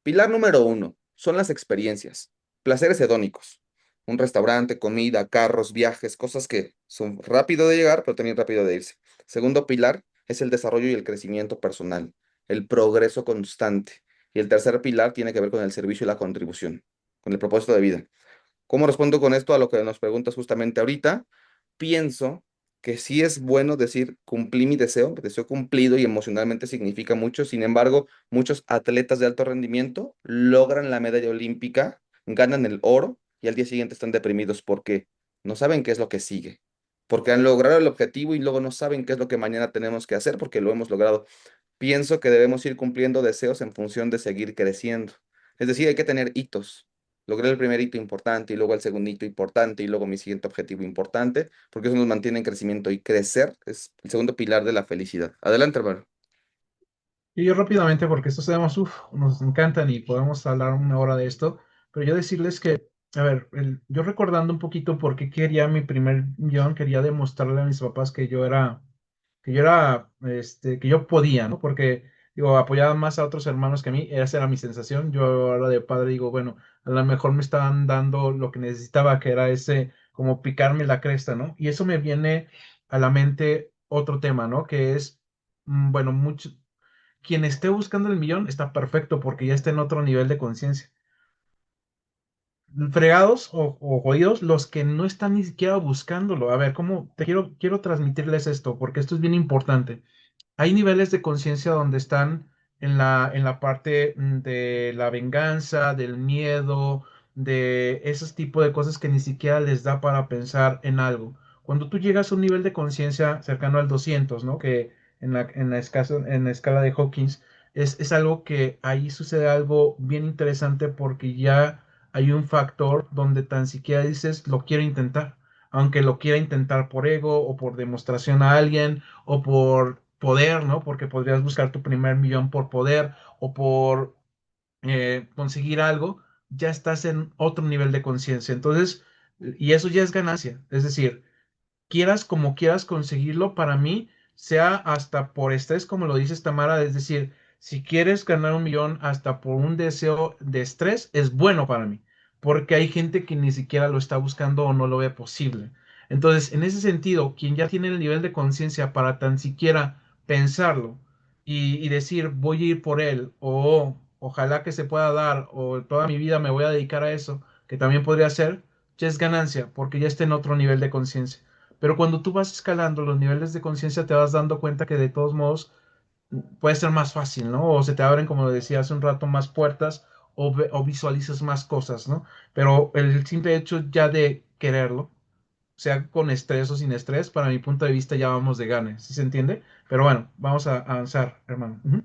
Speaker 2: Pilar número uno son las experiencias, placeres hedónicos. Un restaurante, comida, carros, viajes, cosas que son rápido de llegar, pero también rápido de irse. Segundo pilar es el desarrollo y el crecimiento personal, el progreso constante. Y el tercer pilar tiene que ver con el servicio y la contribución, con el propósito de vida. ¿Cómo respondo con esto a lo que nos preguntas justamente ahorita? Pienso que sí es bueno decir cumplí mi deseo cumplido y emocionalmente significa mucho. Sin embargo, muchos atletas de alto rendimiento logran la medalla olímpica, ganan el oro y al día siguiente están deprimidos porque no saben qué es lo que sigue, porque han logrado el objetivo y luego no saben qué es lo que mañana tenemos que hacer porque lo hemos logrado. Pienso que debemos ir cumpliendo deseos en función de seguir creciendo. Es decir, hay que tener hitos. Logré el primer hito importante y luego el segundo hito importante y luego mi siguiente objetivo importante, porque eso nos mantiene en crecimiento y crecer es el segundo pilar de la felicidad. Adelante, hermano.
Speaker 1: Y yo rápidamente, porque estos temas, nos encantan y podemos hablar una hora de esto, pero yo decirles que, a ver, yo recordando un poquito por qué quería mi primer millón, quería demostrarle a mis papás que yo podía, ¿no? Porque, digo, apoyaba más a otros hermanos que a mí, esa era mi sensación. Yo ahora de padre digo, bueno, a lo mejor me estaban dando lo que necesitaba, que era ese, como picarme la cresta, ¿no? Y eso me viene a la mente otro tema, ¿no? Que es, bueno, mucho quien esté buscando el millón está perfecto porque ya está en otro nivel de conciencia. Fregados o jodidos los que no están ni siquiera buscándolo. A ver, ¿cómo te quiero transmitirles esto? Porque esto es bien importante. Hay niveles de conciencia donde están en la parte de la venganza, del miedo, de esos tipos de cosas que ni siquiera les da para pensar en algo. Cuando tú llegas a un nivel de conciencia cercano al 200, ¿no? Que en la escala de Hawkins es algo que ahí sucede algo bien interesante porque ya hay un factor donde tan siquiera dices, lo quiero intentar, aunque lo quiera intentar por ego o por demostración a alguien o por poder, ¿no? Porque podrías buscar tu primer millón por poder o por conseguir algo, ya estás en otro nivel de conciencia. Entonces, y eso ya es ganancia. Es decir, quieras como quieras conseguirlo, para mí, sea hasta por estrés, como lo dice Tamara, es decir, si quieres ganar un millón hasta por un deseo de estrés, es bueno para mí, porque hay gente que ni siquiera lo está buscando o no lo ve posible. Entonces, en ese sentido, quien ya tiene el nivel de conciencia para tan siquiera pensarlo y decir, voy a ir por él, o ojalá que se pueda dar, o toda mi vida me voy a dedicar a eso, que también podría ser, ya es ganancia, porque ya está en otro nivel de conciencia. Pero cuando tú vas escalando los niveles de conciencia, te vas dando cuenta que de todos modos puede ser más fácil, ¿no? O se te abren, como lo decía hace un rato, más puertas o visualizas más cosas, ¿no? Pero el simple hecho ya de quererlo, sea con estrés o sin estrés, para mi punto de vista ya vamos de gane, ¿sí se entiende? Pero bueno, vamos a avanzar, hermano. Ujú.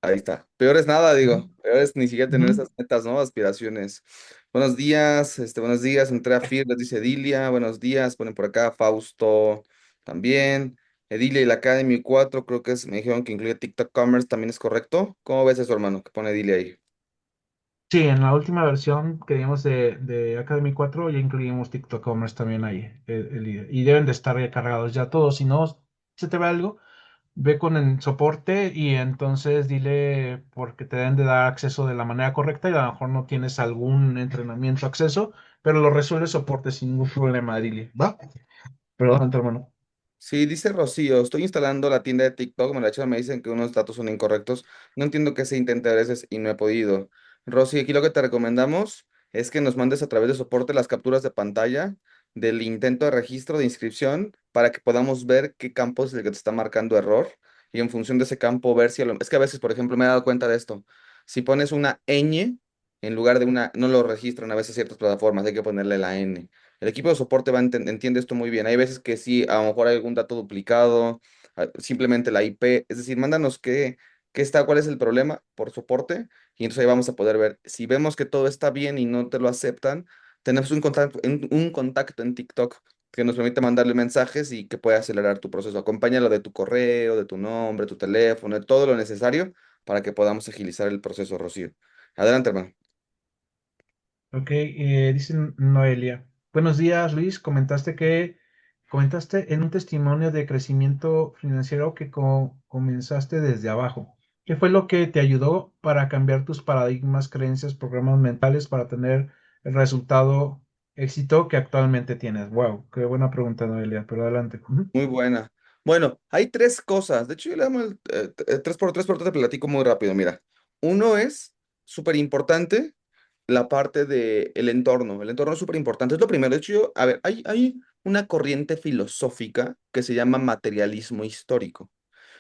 Speaker 2: Ahí está. Peor es nada,
Speaker 1: Ujú.
Speaker 2: digo. Peor es ni siquiera tener
Speaker 1: Ujú.
Speaker 2: esas metas, ¿no? Aspiraciones. Buenos días, entré a FIR, les dice Edilia, buenos días, ponen por acá, Fausto también. Edilia y la Academy 4 creo que es, me dijeron que incluye TikTok Commerce, ¿también es correcto? ¿Cómo ves eso, hermano? Que pone Edilia ahí.
Speaker 1: Sí, en la última versión que dimos de Academy 4 ya incluimos TikTok Commerce también ahí. Y deben de estar ya cargados ya todos. Si no se te ve algo, ve con el soporte y entonces dile porque te deben de dar acceso de la manera correcta y a lo mejor no tienes algún entrenamiento acceso, pero lo resuelve soporte sin ningún problema, dile. ¿Va? Perdón, hermano.
Speaker 2: Sí, dice Rocío, estoy instalando la tienda de TikTok, me la echaron, me dicen que unos datos son incorrectos. No entiendo qué se intenta a veces y no he podido. Rosy, aquí lo que te recomendamos es que nos mandes a través de soporte las capturas de pantalla del intento de registro de inscripción para que podamos ver qué campo es el que te está marcando error y en función de ese campo ver si es que a veces, por ejemplo, me he dado cuenta de esto. Si pones una ñ en lugar de una, no lo registran a veces ciertas plataformas, hay que ponerle la n. El equipo de soporte entiende esto muy bien. Hay veces que sí, a lo mejor hay algún dato duplicado, simplemente la IP, es decir, mándanos qué está, cuál es el problema por soporte, y entonces ahí vamos a poder ver. Si vemos que todo está bien y no te lo aceptan, tenemos un contacto en TikTok que nos permite mandarle mensajes y que pueda acelerar tu proceso. Acompáñalo de tu correo, de tu nombre, tu teléfono, de todo lo necesario para que podamos agilizar el proceso, Rocío. Adelante, hermano.
Speaker 1: Ok, dice Noelia. Buenos días, Luis. Comentaste en un testimonio de crecimiento financiero que comenzaste desde abajo. ¿Qué fue lo que te ayudó para cambiar tus paradigmas, creencias, programas mentales para tener el resultado, éxito que actualmente tienes? Wow, qué buena pregunta, Noelia, pero adelante. Ujú.
Speaker 2: Muy buena. Bueno, hay tres cosas. De hecho, yo le damos el 3x3, pero te platico muy rápido. Mira, uno es súper importante la parte del entorno. El entorno es súper importante. Es lo primero. De hecho, a ver, hay una corriente filosófica que se llama materialismo histórico.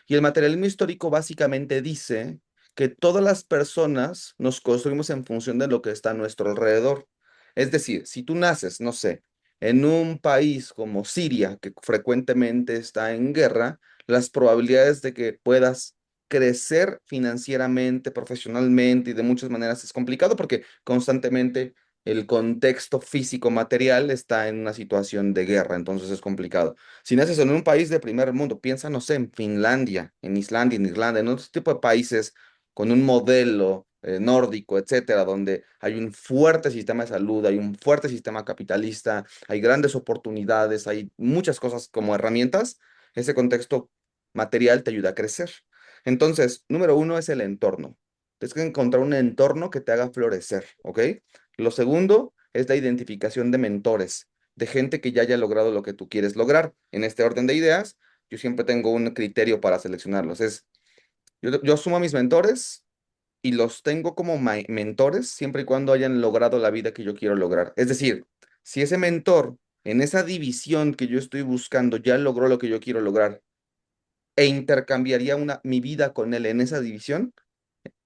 Speaker 2: Y el materialismo histórico básicamente dice que todas las personas nos construimos en función de lo que está a nuestro alrededor. Es decir, si tú naces, no sé, en un país como Siria, que frecuentemente está en guerra, las probabilidades de que puedas crecer financieramente, profesionalmente y de muchas maneras es complicado porque constantemente el contexto físico material está en una situación de guerra, entonces es complicado. Si naces en un país de primer mundo, piensa, no sé, en Finlandia, en Islandia, en Irlanda, en otro tipo de países con un modelo nórdico, etcétera, donde hay un fuerte sistema de salud, hay un fuerte sistema capitalista, hay grandes oportunidades, hay muchas cosas como herramientas, ese contexto material te ayuda a crecer. Entonces, número uno es el entorno. Tienes que encontrar un entorno que te haga florecer, ¿ok? Lo segundo es la identificación de mentores, de gente que ya haya logrado lo que tú quieres lograr. En este orden de ideas, yo siempre tengo un criterio para seleccionarlos. Yo asumo a mis mentores y los tengo como mentores siempre y cuando hayan logrado la vida que yo quiero lograr. Es decir, si ese mentor en esa división que yo estoy buscando ya logró lo que yo quiero lograr e intercambiaría mi vida con él en esa división,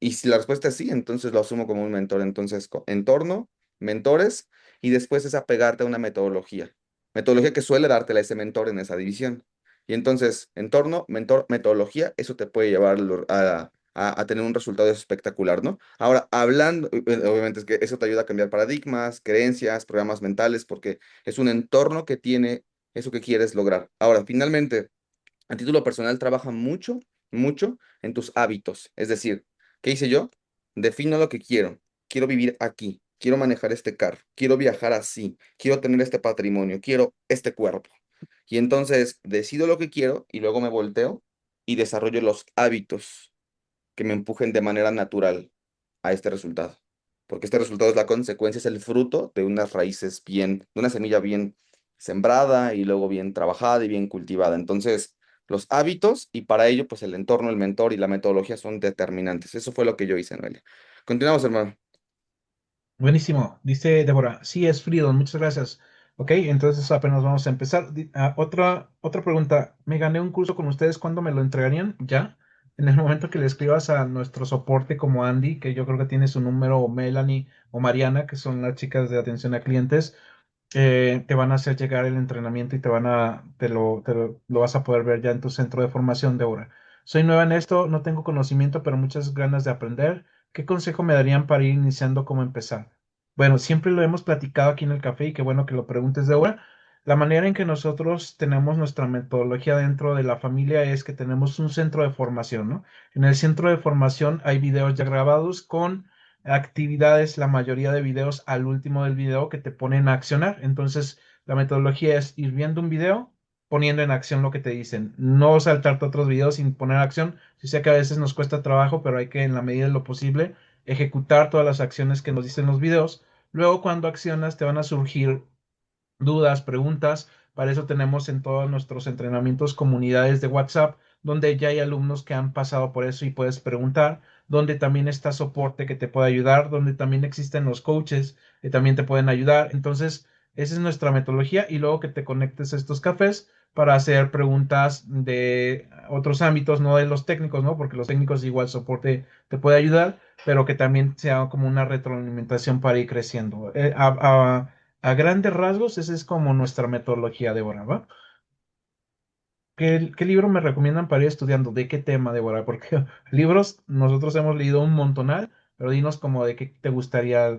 Speaker 2: y si la respuesta es sí, entonces lo asumo como un mentor. Entonces, entorno, mentores, y después es apegarte a una metodología. Metodología que suele dártela ese mentor en esa división. Y entonces, entorno, mentor, metodología, eso te puede llevar a tener un resultado espectacular, ¿no? Ahora, hablando, obviamente es que eso te ayuda a cambiar paradigmas, creencias, programas mentales, porque es un entorno que tiene eso que quieres lograr. Ahora, finalmente, a título personal, trabaja mucho, mucho en tus hábitos. Es decir, ¿qué hice yo? Defino lo que quiero. Quiero vivir aquí. Quiero manejar este carro. Quiero viajar así. Quiero tener este patrimonio. Quiero este cuerpo. Y entonces decido lo que quiero y luego me volteo y desarrollo los hábitos que me empujen de manera natural a este resultado. Porque este resultado es la consecuencia, es el fruto de unas raíces bien, de una semilla bien sembrada y luego bien trabajada y bien cultivada. Entonces, los hábitos y para ello, pues el entorno, el mentor y la metodología son determinantes. Eso fue lo que yo hice, Noelia. Continuamos, hermano.
Speaker 1: Buenísimo, dice Débora. Sí, es Freedom, muchas gracias. Ok, entonces apenas vamos a empezar. Otra pregunta. Me gané un curso con ustedes, ¿cuándo me lo entregarían? ¿Ya? En el momento que le escribas a nuestro soporte como Andy, que yo creo que tiene su número, o Melanie o Mariana, que son las chicas de atención a clientes, te van a hacer llegar el entrenamiento y lo vas a poder ver ya en tu centro de formación de ahora. Soy nueva en esto, no tengo conocimiento, pero muchas ganas de aprender. ¿Qué consejo me darían para ir iniciando cómo empezar? Bueno, siempre lo hemos platicado aquí en el café y qué bueno que lo preguntes de ahora. La manera en que nosotros tenemos nuestra metodología dentro de la familia es que tenemos un centro de formación, ¿no? En el centro de formación hay videos ya grabados con actividades, la mayoría de videos al último del video que te ponen a accionar. Entonces, la metodología es ir viendo un video, poniendo en acción lo que te dicen. No saltarte otros videos sin poner acción. Sí sé que a veces nos cuesta trabajo, pero hay que, en la medida de lo posible, ejecutar todas las acciones que nos dicen los videos. Luego, cuando accionas, te van a surgir dudas, preguntas. Para eso tenemos en todos nuestros entrenamientos comunidades de WhatsApp, donde ya hay alumnos que han pasado por eso y puedes preguntar, donde también está soporte que te puede ayudar, donde también existen los coaches que también te pueden ayudar. Entonces, esa es nuestra metodología y luego que te conectes a estos cafés, para hacer preguntas de otros ámbitos, no de los técnicos, ¿no? Porque los técnicos igual soporte te puede ayudar, pero que también sea como una retroalimentación para ir creciendo. A grandes rasgos, esa es como nuestra metodología, Débora, ¿va? ¿Qué libro me recomiendan para ir estudiando? ¿De qué tema, Débora? Porque libros nosotros hemos leído un montonal, pero dinos como de qué te gustaría,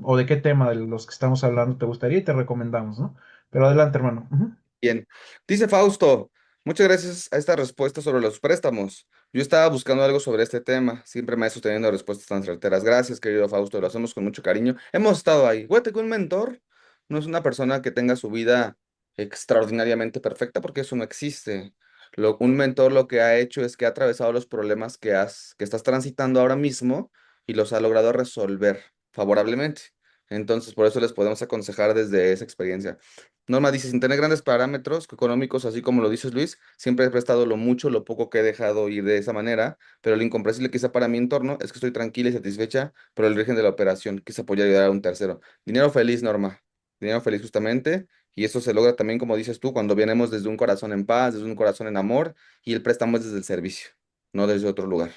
Speaker 1: o de qué tema de los que estamos hablando te gustaría y te recomendamos, ¿no? Pero adelante, hermano. Ujú.
Speaker 2: Bien. Dice Fausto, muchas gracias a esta respuesta sobre los préstamos. Yo estaba buscando algo sobre este tema. Siempre me ha sosteniendo respuestas tan certeras. Gracias, querido Fausto. Lo hacemos con mucho cariño. Hemos estado ahí. Fíjate que un mentor no es una persona que tenga su vida extraordinariamente perfecta, porque eso no existe. Un mentor lo que ha hecho es que ha atravesado los problemas que estás transitando ahora mismo y los ha logrado resolver favorablemente. Entonces, por eso les podemos aconsejar desde esa experiencia. Norma dice, sin tener grandes parámetros económicos, así como lo dices Luis, siempre he prestado lo mucho, lo poco que he dejado ir de esa manera, pero lo incomprensible quizá para mi entorno es que estoy tranquila y satisfecha, pero el origen de la operación, quizá apoyar y ayudar a un tercero. Dinero feliz, Norma, dinero feliz justamente, y eso se logra también, como dices tú, cuando vienemos desde un corazón en paz, desde un corazón en amor, y el préstamo es desde el servicio, no desde otro lugar,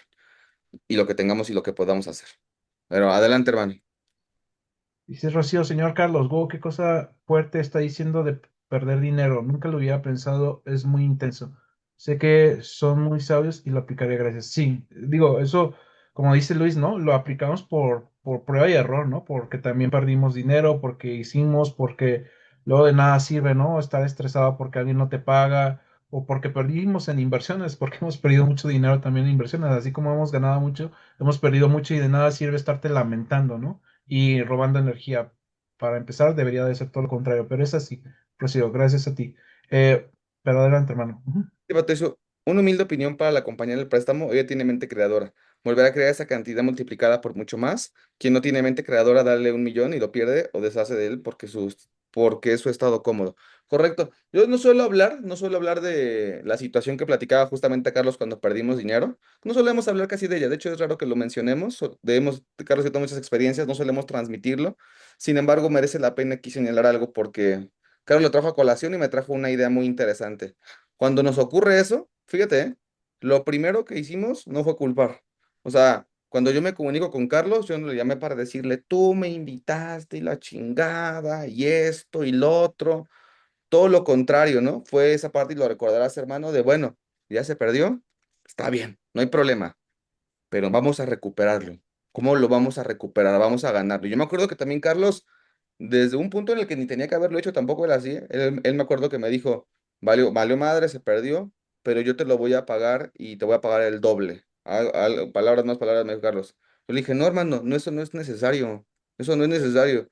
Speaker 2: y lo que tengamos y lo que podamos hacer. Pero adelante, hermano.
Speaker 1: Dice Rocío, señor Carlos, wow, qué cosa fuerte está diciendo de perder dinero. Nunca lo hubiera pensado, es muy intenso. Sé que son muy sabios y lo aplicaré, gracias. Sí, digo, eso, como dice Luis, ¿no? Lo aplicamos por prueba y error, ¿no? Porque también perdimos dinero, porque hicimos, porque luego de nada sirve, ¿no? Estar estresado porque alguien no te paga o porque perdimos en inversiones, porque hemos perdido mucho dinero también en inversiones. Así como hemos ganado mucho, hemos perdido mucho y de nada sirve estarte lamentando, ¿no? Y robando energía. Para empezar, debería de ser todo lo contrario, pero es así. Prosigo, gracias a ti. Eh, pero adelante, hermano. Ujú.
Speaker 2: Sí, Patricio, una humilde opinión para la compañía del préstamo, ella tiene mente creadora. Volver a crear esa cantidad multiplicada por mucho más. Quien no tiene mente creadora, darle 1 millón y lo pierde o deshace de él porque es su estado cómodo. Correcto. Yo no suelo hablar de la situación que platicaba justamente a Carlos cuando perdimos dinero. No solemos hablar casi de ella. De hecho, es raro que lo mencionemos. Carlos y yo muchas experiencias, no solemos transmitirlo. Sin embargo, merece la pena aquí señalar algo porque Carlos lo trajo a colación y me trajo una idea muy interesante. Cuando nos ocurre eso, fíjate, lo primero que hicimos no fue culpar. O sea, cuando yo me comunico con Carlos, yo no le llamé para decirle, tú me invitaste y la chingada y esto y lo otro. Todo lo contrario, ¿no? Fue esa parte y lo recordarás, hermano, de, bueno, ya se perdió, está bien, no hay problema, pero vamos a recuperarlo. ¿Cómo lo vamos a recuperar? Vamos a ganarlo. Yo me acuerdo que también Carlos, desde un punto en el que ni tenía que haberlo hecho, tampoco era así. Él me acuerdo que me dijo, valió madre, se perdió, pero yo te lo voy a pagar y te voy a pagar el doble. Palabras más, palabras menos, Carlos. Yo le dije, no, hermano, no, eso no es necesario. Eso no es necesario.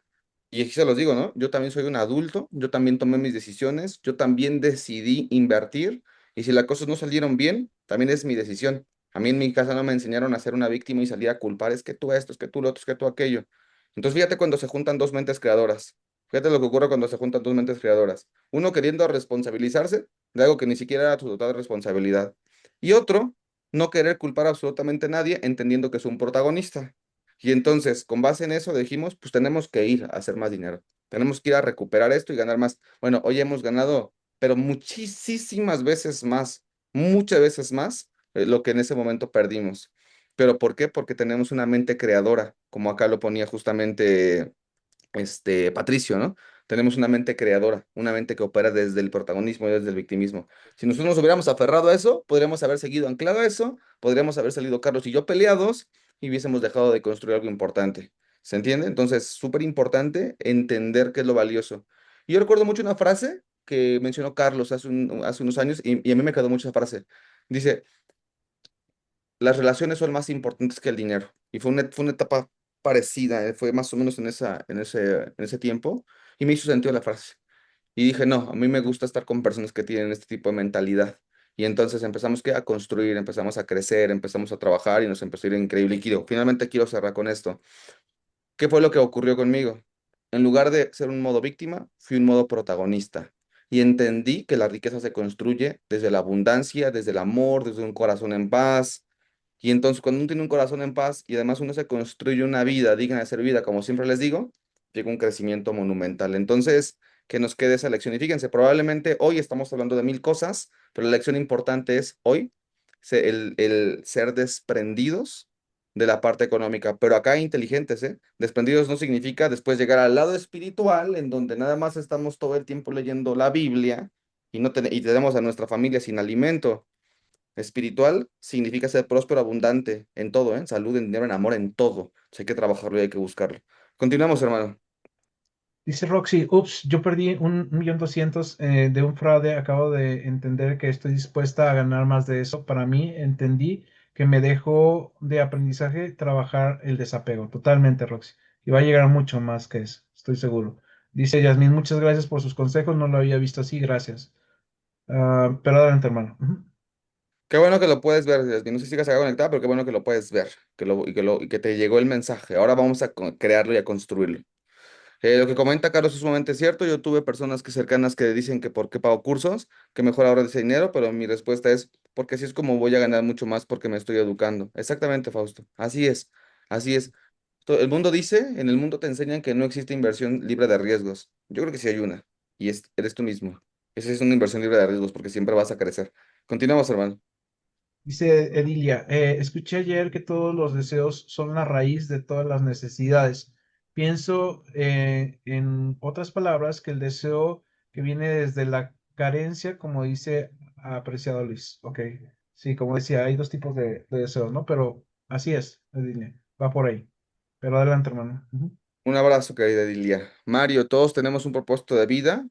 Speaker 2: Y aquí se los digo, ¿no? Yo también soy un adulto, yo también tomé mis decisiones, yo también decidí invertir, y si las cosas no salieron bien, también es mi decisión. A mí en mi casa no me enseñaron a ser una víctima y salir a culpar, es que tú esto, es que tú lo otro, es que tú aquello. Entonces fíjate cuando se juntan dos mentes creadoras. Fíjate lo que ocurre cuando se juntan dos mentes creadoras. Uno queriendo responsabilizarse de algo que ni siquiera era su total responsabilidad. Y otro no querer culpar a absolutamente nadie, entendiendo que es un protagonista. Y entonces, con base en eso, dijimos, pues tenemos que ir a hacer más dinero. Tenemos que ir a recuperar esto y ganar más. Bueno, hoy hemos ganado, pero muchísimas veces más, muchas veces más lo que en ese momento perdimos. ¿Pero por qué? Porque tenemos una mente creadora, como acá lo ponía justamente Patricio, ¿no? Tenemos una mente creadora, una mente que opera desde el protagonismo y desde el victimismo. Si nosotros nos hubiéramos aferrado a eso, podríamos haber seguido anclado a eso, podríamos haber salido Carlos y yo peleados y hubiésemos dejado de construir algo importante. ¿Se entiende? Entonces, súper importante entender qué es lo valioso. Y yo recuerdo mucho una frase que mencionó Carlos hace unos años y a mí me quedó mucho esa frase. Dice, las relaciones son más importantes que el dinero. Y fue una etapa parecida, fue más o menos en ese tiempo, y me hizo sentido la frase. Y dije, no, a mí me gusta estar con personas que tienen este tipo de mentalidad. Y entonces empezamos a construir, empezamos a crecer, empezamos a trabajar y nos empezó a ir increíble. Y finalmente quiero cerrar con esto. ¿Qué fue lo que ocurrió conmigo? En lugar de ser un modo víctima, fui un modo protagonista. Y entendí que la riqueza se construye desde la abundancia, desde el amor, desde un corazón en paz, y entonces cuando uno tiene un corazón en paz y además uno se construye una vida digna de ser vida, como siempre les digo, llega un crecimiento monumental. Entonces, que nos quede esa lección. Y fíjense, probablemente hoy estamos hablando de mil cosas, pero la lección importante es hoy el ser desprendidos de la parte económica, pero acá inteligentes, ¿eh? Desprendidos no significa después llegar al lado espiritual, en donde nada más estamos todo el tiempo leyendo la Biblia y tenemos a nuestra familia sin alimento. Espiritual significa ser próspero, abundante en todo, ¿eh? En salud, en dinero, en amor, en todo. Entonces hay que trabajarlo y hay que buscarlo. Continuamos, hermano.
Speaker 1: Dice Roxy, ups, yo perdí 1.200.000 de un fraude, acabo de entender que estoy dispuesta a ganar más de eso. Para mí, entendí que me dejó de aprendizaje trabajar el desapego. Totalmente, Roxy. Y va a llegar mucho más que eso, estoy seguro. Dice Yasmín, muchas gracias por sus consejos, no lo había visto así, gracias. Pero adelante, hermano. Ujú.
Speaker 2: Qué bueno que lo puedes ver, Yasmin. No sé si sigas acá conectado, pero qué bueno que lo puedes ver, y que te llegó el mensaje. Ahora vamos a crearlo y a construirlo. Lo que comenta Carlos es sumamente cierto. Yo tuve personas cercanas que dicen que por qué pago cursos, que mejor ahorro ese dinero, pero mi respuesta es porque así es como voy a ganar mucho más porque me estoy educando. Exactamente, Fausto. Así es, así es. El mundo dice, en el mundo te enseñan que no existe inversión libre de riesgos. Yo creo que sí hay una, y eres tú mismo. Esa es una inversión libre de riesgos porque siempre vas a crecer. Continuamos, hermano.
Speaker 1: Dice Edilia, escuché ayer que todos los deseos son la raíz de todas las necesidades. Pienso, en otras palabras, que el deseo que viene desde la carencia, como dice apreciado Luis. Ok, sí, como decía, hay dos tipos de deseos, ¿no? Pero así es, Edilia, va por ahí. Pero adelante, hermano. Ujú.
Speaker 2: Un abrazo, querida Dilia. Mario, todos tenemos un propósito de vida.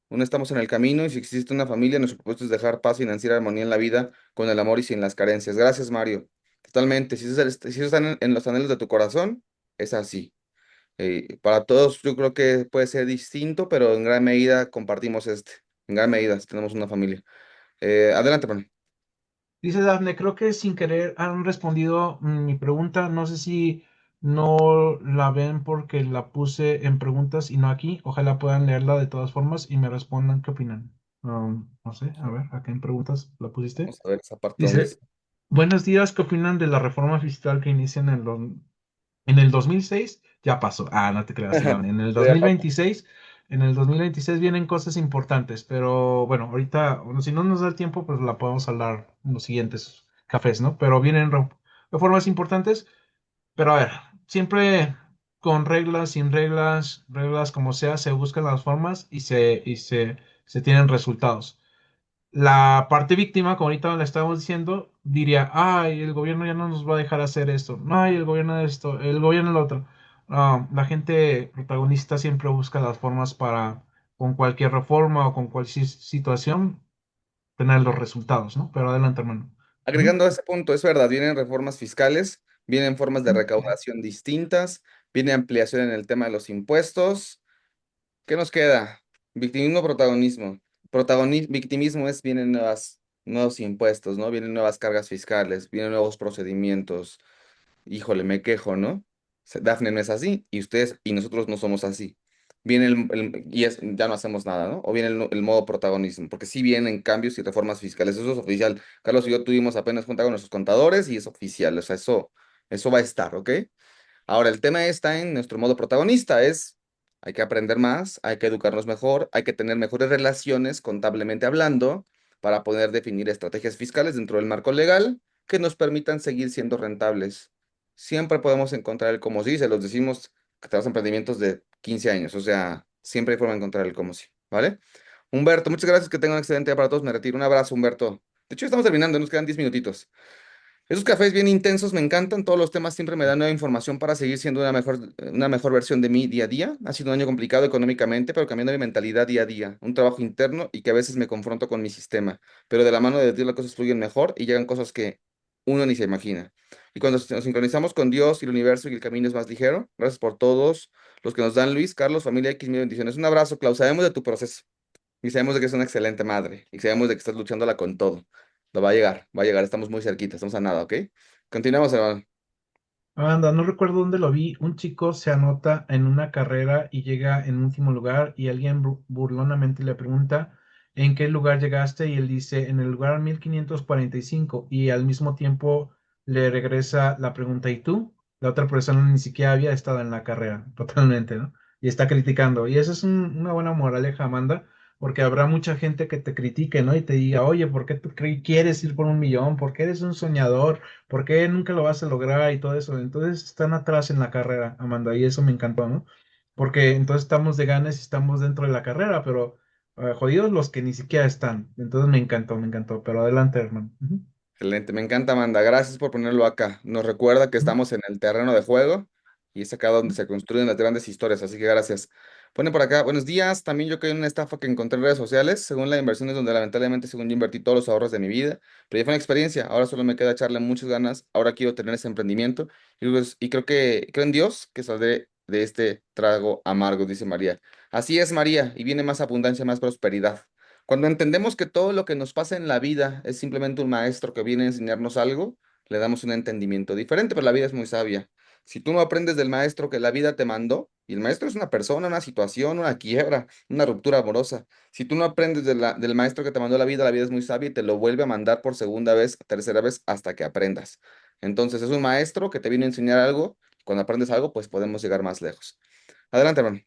Speaker 2: Aún estamos en el camino y si existe una familia, nuestro propósito es dejar paz financiera y armonía en la vida con el amor y sin las carencias. Gracias, Mario. Totalmente. Si eso está en los anhelos de tu corazón, es así. Para todos yo creo que puede ser distinto, pero en gran medida compartimos este. En gran medida, si tenemos una familia. Adelante, Pani.
Speaker 1: Dice Dafne, creo que sin querer han respondido mi pregunta. No sé si no la ven porque la puse en preguntas y no aquí. Ojalá puedan leerla de todas formas y me respondan qué opinan. No sé, a ver, acá en preguntas la pusiste.
Speaker 2: Vamos a ver esa parte donde
Speaker 1: Dice,
Speaker 2: dice.
Speaker 1: buenos días, ¿qué opinan de la reforma fiscal que inicia en el 2006 ya pasó. No te creas, Iván. En el
Speaker 2: Sí, ya pasó.
Speaker 1: 2026, en el 2026 vienen cosas importantes, pero bueno, ahorita, bueno, si no nos da el tiempo, pues la podemos hablar en los siguientes cafés, ¿no? Pero vienen reformas importantes, pero a ver, siempre con reglas, sin reglas, reglas como sea, se buscan las formas y se tienen resultados. La parte víctima, como ahorita le estábamos diciendo, diría, ay, el gobierno ya no nos va a dejar hacer esto, no, ay, el gobierno de esto, el gobierno lo otro. No, la gente protagonista siempre busca las formas para, con cualquier reforma o con cualquier situación, tener los resultados, ¿no? Pero adelante, hermano. Ujú.
Speaker 2: Agregando a ese punto, es verdad, vienen reformas fiscales, vienen formas de recaudación distintas, viene ampliación en el tema de los impuestos. ¿Qué nos queda? Victimismo, protagonismo. Victimismo es, vienen nuevos impuestos, ¿no? Vienen nuevas cargas fiscales, vienen nuevos procedimientos. Híjole, me quejo, ¿no? Dafne no es así y ustedes y nosotros no somos así. Viene ya no hacemos nada, ¿no? O viene el modo protagonismo, porque sí vienen cambios y reformas fiscales, eso es oficial. Carlos y yo tuvimos apenas junta con nuestros contadores y es oficial, o sea, eso va a estar, ¿ok? Ahora, el tema está en nuestro modo protagonista, hay que aprender más, hay que educarnos mejor, hay que tener mejores relaciones contablemente hablando para poder definir estrategias fiscales dentro del marco legal que nos permitan seguir siendo rentables. Siempre podemos encontrar el cómo sí, se los decimos que tenemos emprendimientos de 15 años, o sea, siempre hay forma de encontrar el cómo sí, ¿vale? Humberto, muchas gracias, que tengan un excelente día para todos, me retiro, un abrazo, Humberto. De hecho, estamos terminando, nos quedan 10 minutitos. Esos cafés bien intensos me encantan, todos los temas siempre me dan nueva información para seguir siendo una mejor versión de mí día a día. Ha sido un año complicado económicamente, pero cambiando mi mentalidad día a día, un trabajo interno y que a veces me confronto con mi sistema, pero de la mano de Dios las cosas fluyen mejor y llegan cosas que uno ni se imagina. Y cuando nos sincronizamos con Dios y el universo y el camino es más ligero, gracias por todos los que nos dan Luis, Carlos, familia X, mil bendiciones. Un abrazo, Klaus, sabemos de tu proceso y sabemos de que es una excelente madre y sabemos de que estás luchándola con todo. Lo va a llegar, estamos muy cerquita, estamos a nada, ¿ok? Continuamos, hermano.
Speaker 1: Anda, no recuerdo dónde lo vi. Un chico se anota en una carrera y llega en último lugar y alguien burlonamente le pregunta ¿en qué lugar llegaste? Y él dice en el lugar 1545 y al mismo tiempo le regresa la pregunta ¿y tú? La otra persona ni siquiera había estado en la carrera, totalmente, ¿no? y está criticando. Y esa es una buena moraleja, Amanda, porque habrá mucha gente que te critique, ¿no? Y te diga, oye, ¿por qué tú quieres ir por un millón? ¿Por qué eres un soñador? ¿Por qué nunca lo vas a lograr? Y todo eso. Entonces están atrás en la carrera, Amanda, y eso me encantó, ¿no? Porque entonces estamos de ganas y estamos dentro de la carrera, pero jodidos los que ni siquiera están. Entonces me encantó, pero adelante, hermano. Ujú.
Speaker 2: Excelente, me encanta, Amanda. Gracias por ponerlo acá. Nos recuerda que
Speaker 1: Ujú.
Speaker 2: estamos en el terreno de juego y es acá donde se construyen las grandes historias, así que gracias. Pone por acá, buenos días. También yo caí en una estafa que encontré en redes sociales. Según la inversión es donde lamentablemente, según yo invertí todos los ahorros de mi vida, pero ya fue una experiencia. Ahora solo me queda echarle muchas ganas. Ahora quiero tener ese emprendimiento y creo en Dios que saldré de este trago amargo, dice María. Así es, María, y viene más abundancia, más prosperidad. Cuando entendemos que todo lo que nos pasa en la vida es simplemente un maestro que viene a enseñarnos algo, le damos un entendimiento diferente, pero la vida es muy sabia. Si tú no aprendes del maestro que la vida te mandó, y el maestro es una persona, una situación, una quiebra, una ruptura amorosa, si tú no aprendes del maestro que te mandó la vida es muy sabia y te lo vuelve a mandar por segunda vez, tercera vez, hasta que aprendas. Entonces es un maestro que te viene a enseñar algo, cuando aprendes algo, pues podemos llegar más lejos. Adelante, hermano.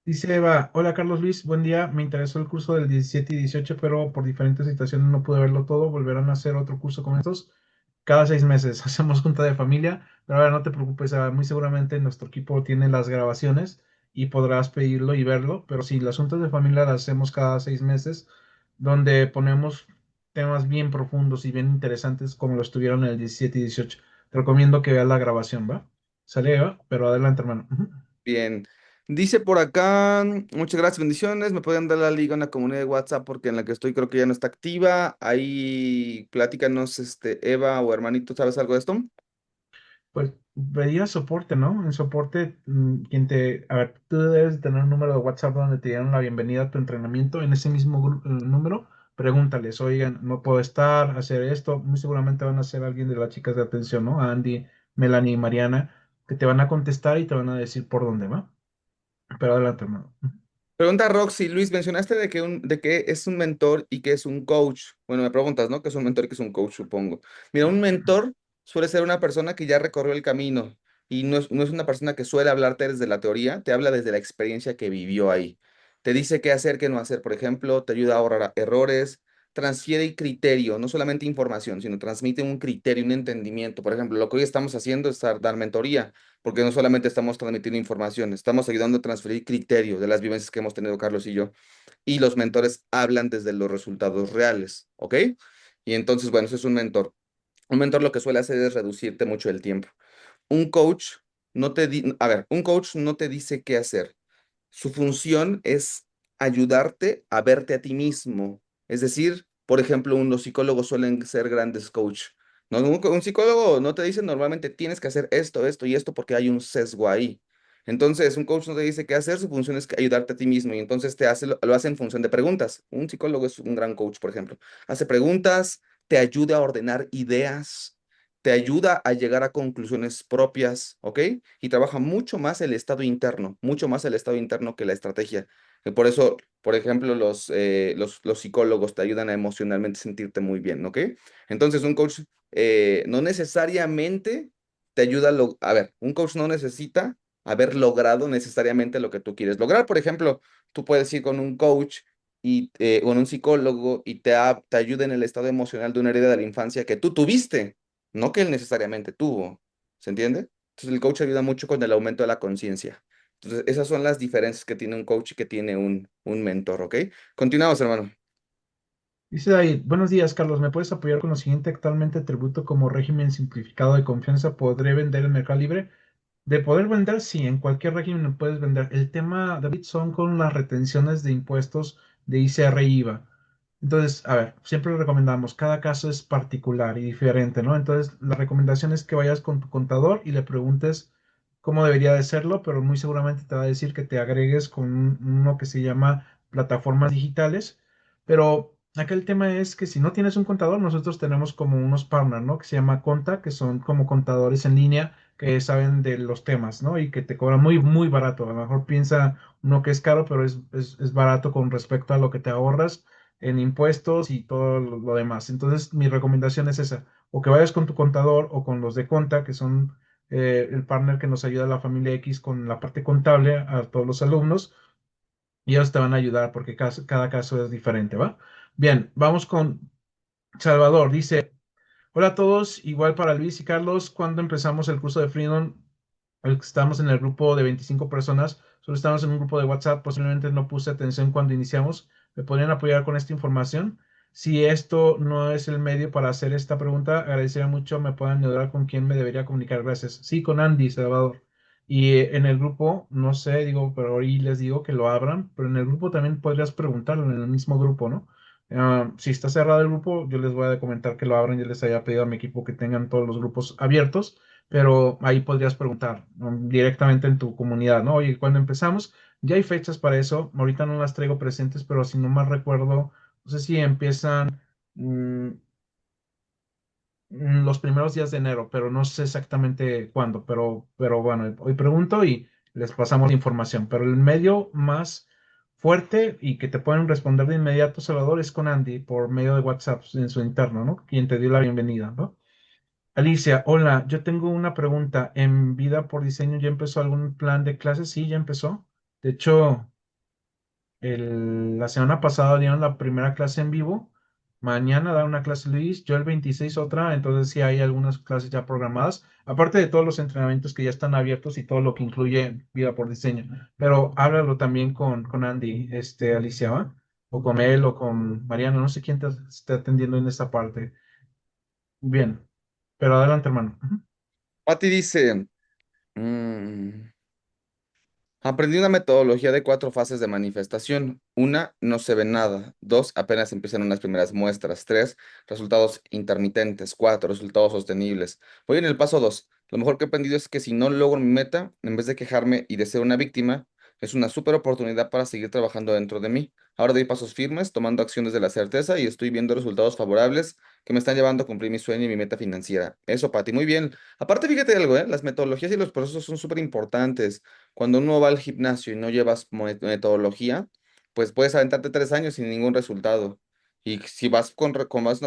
Speaker 1: Dice Eva, hola Carlos Luis, buen día. Me interesó el curso del 17 y 18, pero por diferentes situaciones no pude verlo todo. ¿Volverán a hacer otro curso como estos? Cada 6 meses hacemos junta de familia, pero ahora no te preocupes, Eva, muy seguramente nuestro equipo tiene las grabaciones y podrás pedirlo y verlo, pero sí, las juntas de familia las hacemos cada 6 meses, donde ponemos temas bien profundos y bien interesantes como lo estuvieron en el 17 y 18. Te recomiendo que veas la grabación, ¿va? Sale, Eva, pero adelante, hermano. Ujú.
Speaker 2: Bien. Dice por acá, muchas gracias, bendiciones. Me pueden dar la liga en la comunidad de WhatsApp porque en la que estoy creo que ya no está activa. Ahí platícanos, Eva o hermanito, ¿sabes algo de esto?
Speaker 1: Pues pedía soporte, ¿no? En soporte, a ver, tú debes tener un número de WhatsApp donde te dieron la bienvenida a tu entrenamiento. En ese mismo número, pregúntales, oigan, no puedo estar, hacer esto. Muy seguramente van a ser alguien de las chicas de atención, ¿no? Andy, Melanie y Mariana, que te van a contestar y te van a decir por dónde va. Pero adelante, hermano.
Speaker 2: Pregunta Roxy, Luis, mencionaste de que es un mentor y que es un coach. Bueno, me preguntas, ¿no? ¿Qué es un mentor y qué es un coach, supongo? Mira, un mentor suele ser una persona que ya recorrió el camino y no es una persona que suele hablarte desde la teoría, te habla desde la experiencia que vivió ahí. Te dice qué hacer, qué no hacer, por ejemplo, te ayuda a ahorrar errores, transfiere criterio, no solamente información, sino transmite un criterio, un entendimiento. Por ejemplo, lo que hoy estamos haciendo es dar mentoría porque no solamente estamos transmitiendo información, estamos ayudando a transferir criterios de las vivencias que hemos tenido Carlos y yo. Y los mentores hablan desde los resultados reales, ¿ok? Y entonces, bueno, eso es un mentor. Un mentor lo que suele hacer es reducirte mucho el tiempo. Un coach un coach no te dice qué hacer. Su función es ayudarte a verte a ti mismo. Es decir, por ejemplo, los psicólogos suelen ser grandes coach. No, un psicólogo no te dice normalmente tienes que hacer esto, esto y esto porque hay un sesgo ahí. Entonces, un coach no te dice qué hacer, su función es ayudarte a ti mismo y entonces lo hace en función de preguntas. Un psicólogo es un gran coach, por ejemplo. Hace preguntas, te ayuda a ordenar ideas, te ayuda a llegar a conclusiones propias, ¿ok? Y trabaja mucho más el estado interno, mucho más el estado interno que la estrategia. Por eso, por ejemplo, los psicólogos te ayudan a emocionalmente sentirte muy bien, ¿ok? Entonces, un coach no necesariamente te ayuda a ver, un coach no necesita haber logrado necesariamente lo que tú quieres lograr. Por ejemplo, tú puedes ir con un coach y con un psicólogo y te ayuda en el estado emocional de una herida de la infancia que tú tuviste, no que él necesariamente tuvo. ¿Se entiende? Entonces el coach ayuda mucho con el aumento de la conciencia. Entonces esas son las diferencias que tiene un coach y que tiene un mentor, ¿ok? Continuamos, hermano.
Speaker 1: Dice David, buenos días, Carlos. ¿Me puedes apoyar con lo siguiente? Actualmente tributo como régimen simplificado de confianza. ¿Podré vender en Mercado Libre? De poder vender, sí, en cualquier régimen puedes vender. El tema, David, son con las retenciones de impuestos de ICR y IVA. Entonces, a ver, siempre lo recomendamos, cada caso es particular y diferente, ¿no? Entonces, la recomendación es que vayas con tu contador y le preguntes cómo debería de serlo, pero muy seguramente te va a decir que te agregues con uno que se llama plataformas digitales. Pero acá el tema es que si no tienes un contador, nosotros tenemos como unos partners, ¿no? Que se llama Conta, que son como contadores en línea que saben de los temas, ¿no? Y que te cobran muy, muy barato. A lo mejor piensa uno que es caro, pero es barato con respecto a lo que te ahorras en impuestos y todo lo demás. Entonces, mi recomendación es esa, o que vayas con tu contador o con los de Conta, que son el partner que nos ayuda a la familia X con la parte contable a todos los alumnos y ellos te van a ayudar porque cada caso es diferente, ¿va? Bien, vamos con Salvador. Dice, hola a todos, igual para Luis y Carlos, cuando empezamos el curso de Freedom, estamos en el grupo de 25 personas, solo estamos en un grupo de WhatsApp, posiblemente no puse atención cuando iniciamos. ¿Me podrían apoyar con esta información? Si esto no es el medio para hacer esta pregunta, agradecería mucho, me puedan ayudar con quién me debería comunicar. Gracias. Sí, con Andy, Salvador. Y en el grupo, no sé, digo, pero ahí les digo que lo abran, pero en el grupo también podrías preguntarlo, en el mismo grupo, ¿no? Si está cerrado el grupo, yo les voy a comentar que lo abran. Yo les había pedido a mi equipo que tengan todos los grupos abiertos, pero ahí podrías preguntar, ¿no? Directamente en tu comunidad, ¿no? Oye, ¿cuándo empezamos? Ya hay fechas para eso. Ahorita no las traigo presentes, pero si no mal recuerdo, no sé si empiezan mm, los primeros días de enero, pero no sé exactamente cuándo. Pero bueno, hoy pregunto y les pasamos la información. Pero el medio más fuerte y que te pueden responder de inmediato, Salvador, es con Andy por medio de WhatsApp en su interno, ¿no? Quien te dio la bienvenida, ¿no? Alicia, hola, yo tengo una pregunta. ¿En Vida por Diseño ya empezó algún plan de clases? Sí, ya empezó. De hecho, la semana pasada dieron la primera clase en vivo. Mañana da una clase Luis, yo el 26 otra, entonces sí hay algunas clases ya programadas, aparte de todos los entrenamientos que ya están abiertos y todo lo que incluye Vida por Diseño. Pero háblalo también con Andy, Alicia, ¿va? O con él o con Mariana, no sé quién te está atendiendo en esta parte. Bien, pero adelante, hermano. Ujú.
Speaker 2: Pati dice, mm, aprendí una metodología de 4 fases de manifestación. Una, no se ve nada. Dos, apenas empiezan unas primeras muestras. Tres, resultados intermitentes. Cuatro, resultados sostenibles. Voy en el paso dos. Lo mejor que he aprendido es que si no logro mi meta, en vez de quejarme y de ser una víctima, es una súper oportunidad para seguir trabajando dentro de mí. Ahora doy pasos firmes, tomando acción desde la certeza y estoy viendo resultados favorables que me están llevando a cumplir mi sueño y mi meta financiera. Eso, Pati, muy bien. Aparte, fíjate algo, ¿eh? Las metodologías y los procesos son súper importantes. Cuando uno va al gimnasio y no llevas metodología, pues puedes aventarte 3 años sin ningún resultado. Y si vas con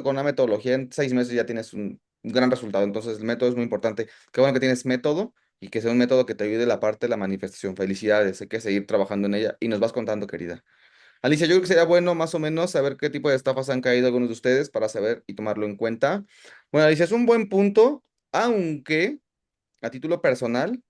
Speaker 2: una metodología, en 6 meses ya tienes un gran resultado. Entonces, el método es muy importante. Qué bueno que tienes método y que sea un método que te ayude la parte de la manifestación. Felicidades, hay que seguir trabajando en ella y nos vas contando, querida. Alicia, yo creo que sería bueno más o menos saber qué tipo de estafas han caído algunos de ustedes para saber y tomarlo en cuenta. Bueno, Alicia, es un buen punto, aunque a título personal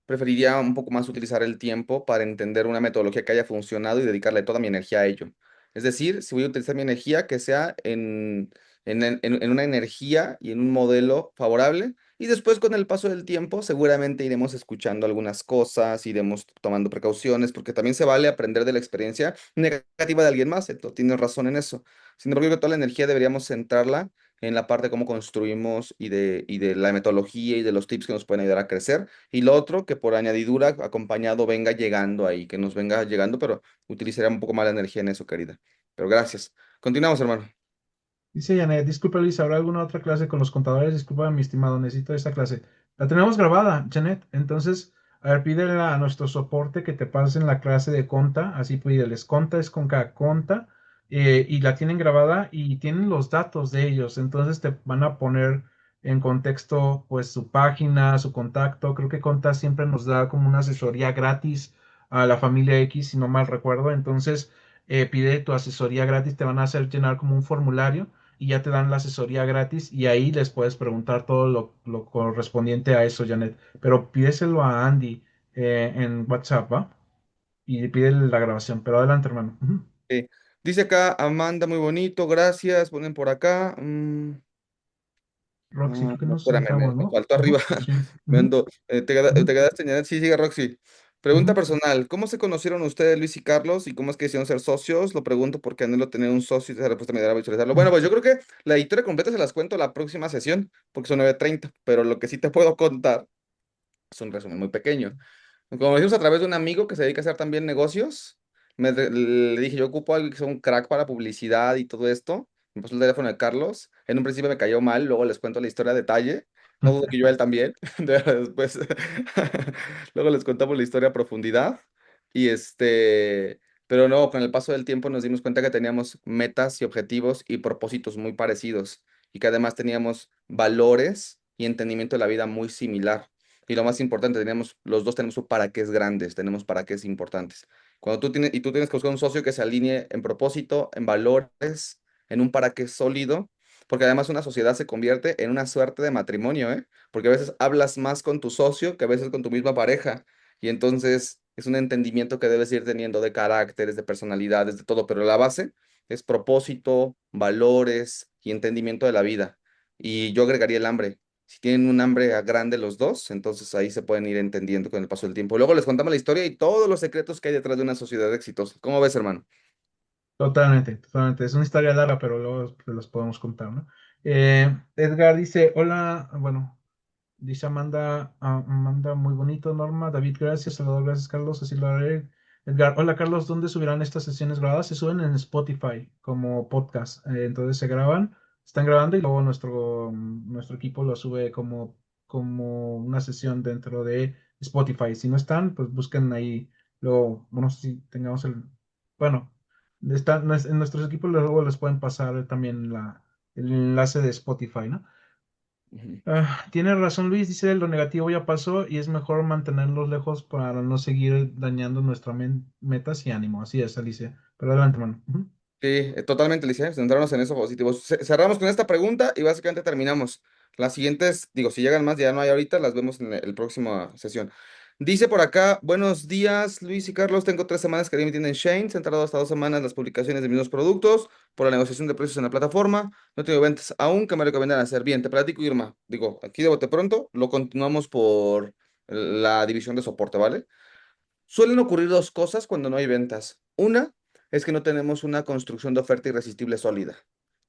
Speaker 2: preferiría un poco más utilizar el tiempo para entender una metodología que haya funcionado y dedicarle toda mi energía a ello. Es decir, si voy a utilizar mi energía, que sea en una energía y en un modelo favorable. Y después, con el paso del tiempo, seguramente iremos escuchando algunas cosas, iremos tomando precauciones, porque también se vale aprender de la experiencia negativa de alguien más. Entonces, tienes razón en eso. Sin embargo, yo creo que toda la energía deberíamos centrarla en la parte de cómo construimos y de la metodología y de los tips que nos pueden ayudar a crecer. Y lo otro, que por añadidura, acompañado, venga llegando ahí, que nos venga llegando, pero utilizaré un poco más la energía en eso, querida. Pero gracias. Continuamos, hermano.
Speaker 1: Dice Janet, disculpa Luis, ¿habrá alguna otra clase con los contadores? Disculpa, mi estimado, necesito esta clase. La tenemos grabada, Janet. Entonces, a ver, pídele a nuestro soporte que te pasen la clase de conta. Así pídeles. Conta es con K, conta. Y la tienen grabada y tienen los datos de ellos. Entonces te van a poner en contexto, pues, su página, su contacto. Creo que Conta siempre nos da como una asesoría gratis a la familia X, si no mal recuerdo. Entonces, pide tu asesoría gratis. Te van a hacer llenar como un formulario y ya te dan la asesoría gratis y ahí les puedes preguntar todo lo correspondiente a eso, Janet. Pero pídeselo a Andy en WhatsApp, ¿va? Y pídele la grabación. Pero adelante, hermano. Ujú.
Speaker 2: Eh, Dice acá Amanda, muy bonito, gracias. Ponen por acá.
Speaker 1: Roxy, creo que
Speaker 2: No,
Speaker 1: nos
Speaker 2: espérame, me
Speaker 1: entramos, ¿no?
Speaker 2: faltó arriba.
Speaker 1: Ujú, sí.
Speaker 2: Me
Speaker 1: Ujú,
Speaker 2: ando, te
Speaker 1: ujú,
Speaker 2: quedaste en sí, sigue Roxy. Pregunta
Speaker 1: ujú.
Speaker 2: personal, ¿cómo se conocieron ustedes, Luis y Carlos, y cómo es que decidieron ser socios? Lo pregunto porque anhelo tener un socio y esa respuesta me dará a visualizarlo. Bueno, pues yo creo que la historia completa se las cuento la próxima sesión, porque son 9:30, pero lo que sí te puedo contar es un resumen muy pequeño. Como decimos a través de un amigo que se dedica a hacer también negocios, le dije, yo ocupo a alguien que sea un crack para publicidad y todo esto. Me pasó el teléfono de Carlos. En un principio me cayó mal, luego les cuento la historia a detalle. No dudo que yo a él también. Después, luego les contamos la historia a profundidad. Y pero no, con el paso del tiempo nos dimos cuenta que teníamos metas y objetivos y propósitos muy parecidos y que además teníamos valores y entendimiento de la vida muy similar. Y lo más importante, los dos tenemos para qué es grandes, tenemos para qué es importantes. Cuando tú tienes que buscar un socio que se alinee en propósito, en valores, en un para qué sólido, porque además una sociedad se convierte en una suerte de matrimonio, ¿eh? Porque a veces hablas más con tu socio que a veces con tu misma pareja. Y entonces es un entendimiento que debes ir teniendo de caracteres, de personalidades, de todo, pero la base es propósito, valores y entendimiento de la vida. Y yo agregaría el hambre. Si tienen un hambre grande los dos, entonces ahí se pueden ir entendiendo con el paso del tiempo. Luego les contamos la historia y todos los secretos que hay detrás de una sociedad exitosa. ¿Cómo ves, hermano?
Speaker 1: Totalmente, totalmente. Es una historia larga, pero luego te los podemos contar, ¿no? Edgar dice, hola, bueno, dice Amanda, Amanda, muy bonito, Norma, David, gracias, Salvador, gracias, Carlos, así lo haré. Edgar, hola, Carlos, ¿dónde subirán estas sesiones grabadas? Se suben en Spotify como podcast, entonces se graban, están grabando y luego nuestro equipo lo sube como una sesión dentro de Spotify. Si no están, pues busquen ahí, luego, bueno, si tengamos bueno, en nuestros equipos luego les pueden pasar también el enlace de Spotify, ¿no?
Speaker 2: Ujú.
Speaker 1: Tiene razón Luis, dice lo negativo ya pasó y es mejor mantenerlos lejos para no seguir dañando nuestras metas y ánimo. Así es, Alicia. Pero adelante, mano. Ujú.
Speaker 2: Sí, totalmente, Alicia. Centrarnos en eso positivo. Cerramos con esta pregunta y básicamente terminamos. Las siguientes, digo, si llegan más, ya no hay ahorita, las vemos en el próxima sesión. Dice por acá, buenos días, Luis y Carlos. Tengo 3 semanas que emitiendo en Shane, centrado hasta 2 semanas las publicaciones de mis nuevos productos por la negociación de precios en la plataforma. No tengo ventas aún, que me recomiendan hacer. Bien, te platico, Irma. Digo, aquí de bote pronto, lo continuamos por la división de soporte, ¿vale? Suelen ocurrir dos cosas cuando no hay ventas. Una es que no tenemos una construcción de oferta irresistible sólida.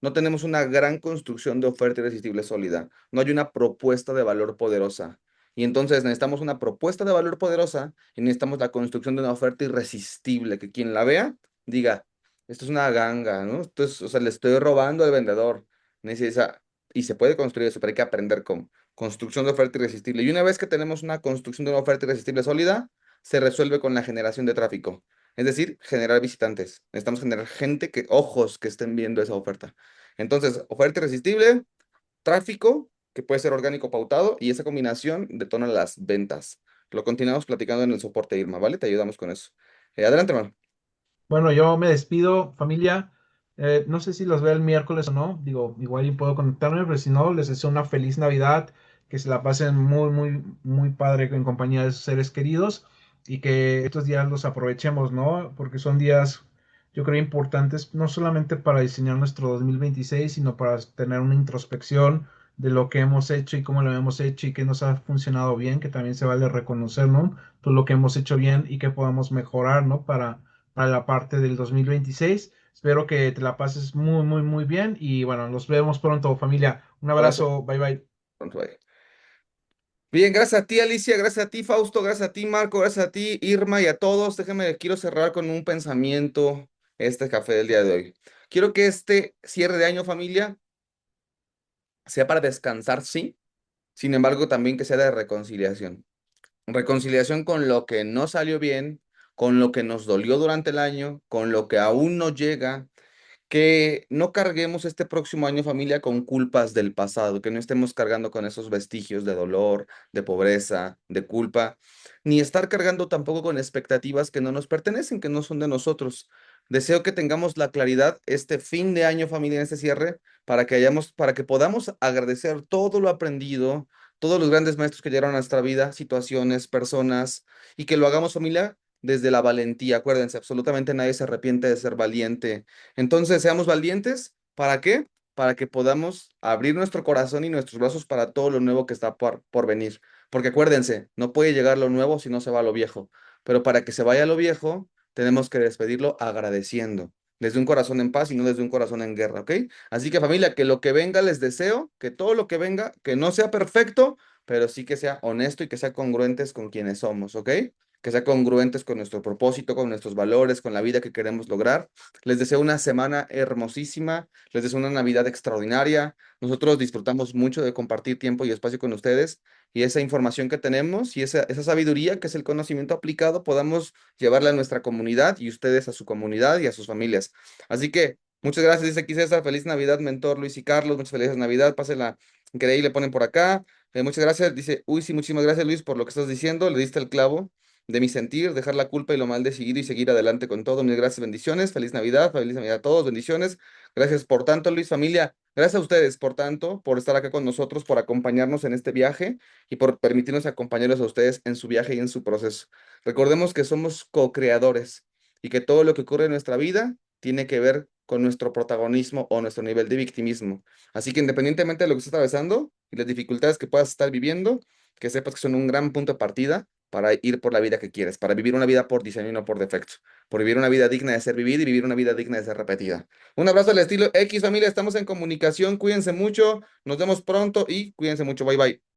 Speaker 2: No tenemos una gran construcción de oferta irresistible sólida. No hay una propuesta de valor poderosa. Y entonces necesitamos una propuesta de valor poderosa y necesitamos la construcción de una oferta irresistible, que quien la vea diga, esto es una ganga, ¿no? O sea, le estoy robando al vendedor. Necesita, y se puede construir eso, pero hay que aprender cómo. Construcción de oferta irresistible. Y una vez que tenemos una construcción de una oferta irresistible sólida, se resuelve con la generación de tráfico. Es decir, generar visitantes. Necesitamos generar gente ojos que estén viendo esa oferta. Entonces, oferta irresistible, tráfico, que puede ser orgánico pautado, y esa combinación detona las ventas. Lo continuamos platicando en el soporte, Irma, ¿vale? Te ayudamos con eso. Adelante, hermano.
Speaker 1: Bueno, yo me despido, familia. No sé si los veo el miércoles o no. Digo, igual y puedo conectarme, pero si no, les deseo una feliz Navidad, que se la pasen muy, muy, muy padre en compañía de sus seres queridos y que estos días los aprovechemos, ¿no? Porque son días, yo creo, importantes, no solamente para diseñar nuestro 2026, sino para tener una introspección de lo que hemos hecho y cómo lo hemos hecho y qué nos ha funcionado bien, que también se vale reconocer, ¿no? Todo lo que hemos hecho bien y que podamos mejorar, ¿no? Para la parte del 2026. Espero que te la pases muy, muy, muy bien y bueno, nos vemos pronto, familia. Un
Speaker 2: Abrazo.
Speaker 1: abrazo, bye bye.
Speaker 2: Pronto, bye. Bien, gracias a ti, Alicia, gracias a ti, Fausto, gracias a ti, Marco, gracias a ti, Irma, y a todos. Quiero cerrar con un pensamiento este café del día de hoy. Quiero que este cierre de año, familia, sea para descansar, sí, sin embargo, también que sea de reconciliación. Reconciliación con lo que no salió bien, con lo que nos dolió durante el año, con lo que aún no llega, que no carguemos este próximo año, familia, con culpas del pasado, que no estemos cargando con esos vestigios de dolor, de pobreza, de culpa, ni estar cargando tampoco con expectativas que no nos pertenecen, que no son de nosotros. Deseo que tengamos la claridad este fin de año, familia, en este cierre, para que podamos agradecer todo lo aprendido, todos los grandes maestros que llegaron a nuestra vida, situaciones, personas, y que lo hagamos, familia, desde la valentía. Acuérdense, absolutamente nadie se arrepiente de ser valiente. Entonces, seamos valientes. ¿Para qué? Para que podamos abrir nuestro corazón y nuestros brazos para todo lo nuevo que está por venir. Porque acuérdense, no puede llegar lo nuevo si no se va lo viejo. Pero para que se vaya lo viejo, tenemos que despedirlo agradeciendo. Desde un corazón en paz y no desde un corazón en guerra, ¿ok? Así que familia, que lo que venga les deseo, que todo lo que venga, que no sea perfecto, pero sí que sea honesto y que sea congruentes con quienes somos, ¿ok? Que sea congruentes con nuestro propósito, con nuestros valores, con la vida que queremos lograr. Les deseo una semana hermosísima, les deseo una Navidad extraordinaria. Nosotros disfrutamos mucho de compartir tiempo y espacio con ustedes y esa información que tenemos y esa sabiduría que es el conocimiento aplicado podamos llevarla a nuestra comunidad y ustedes a su comunidad y a sus familias. Así que muchas gracias, dice aquí César. Feliz Navidad, mentor Luis y Carlos. Muchas felices Navidad. Pásenla Increíble, ponen por acá. Muchas gracias. Dice, uy, sí, muchísimas gracias, Luis, por lo que estás diciendo. Le diste el clavo de mi sentir, dejar la culpa y lo mal decidido y seguir adelante con todo. Mil gracias, bendiciones. Feliz Navidad a todos, bendiciones. Gracias por tanto, Luis, familia. Gracias a ustedes por tanto, por estar acá con nosotros, por acompañarnos en este viaje y por permitirnos acompañarlos a ustedes en su viaje y en su proceso. Recordemos que somos co-creadores y que todo lo que ocurre en nuestra vida tiene que ver con nuestro protagonismo o nuestro nivel de victimismo. Así que independientemente de lo que estés atravesando y las dificultades que puedas estar viviendo, que sepas que son un gran punto de partida para ir por la vida que quieres, para vivir una vida por diseño y no por defecto, por vivir una vida digna de ser vivida y vivir una vida digna de ser repetida. Un abrazo al estilo X familia, estamos en comunicación, cuídense mucho, nos vemos pronto y cuídense mucho, bye bye.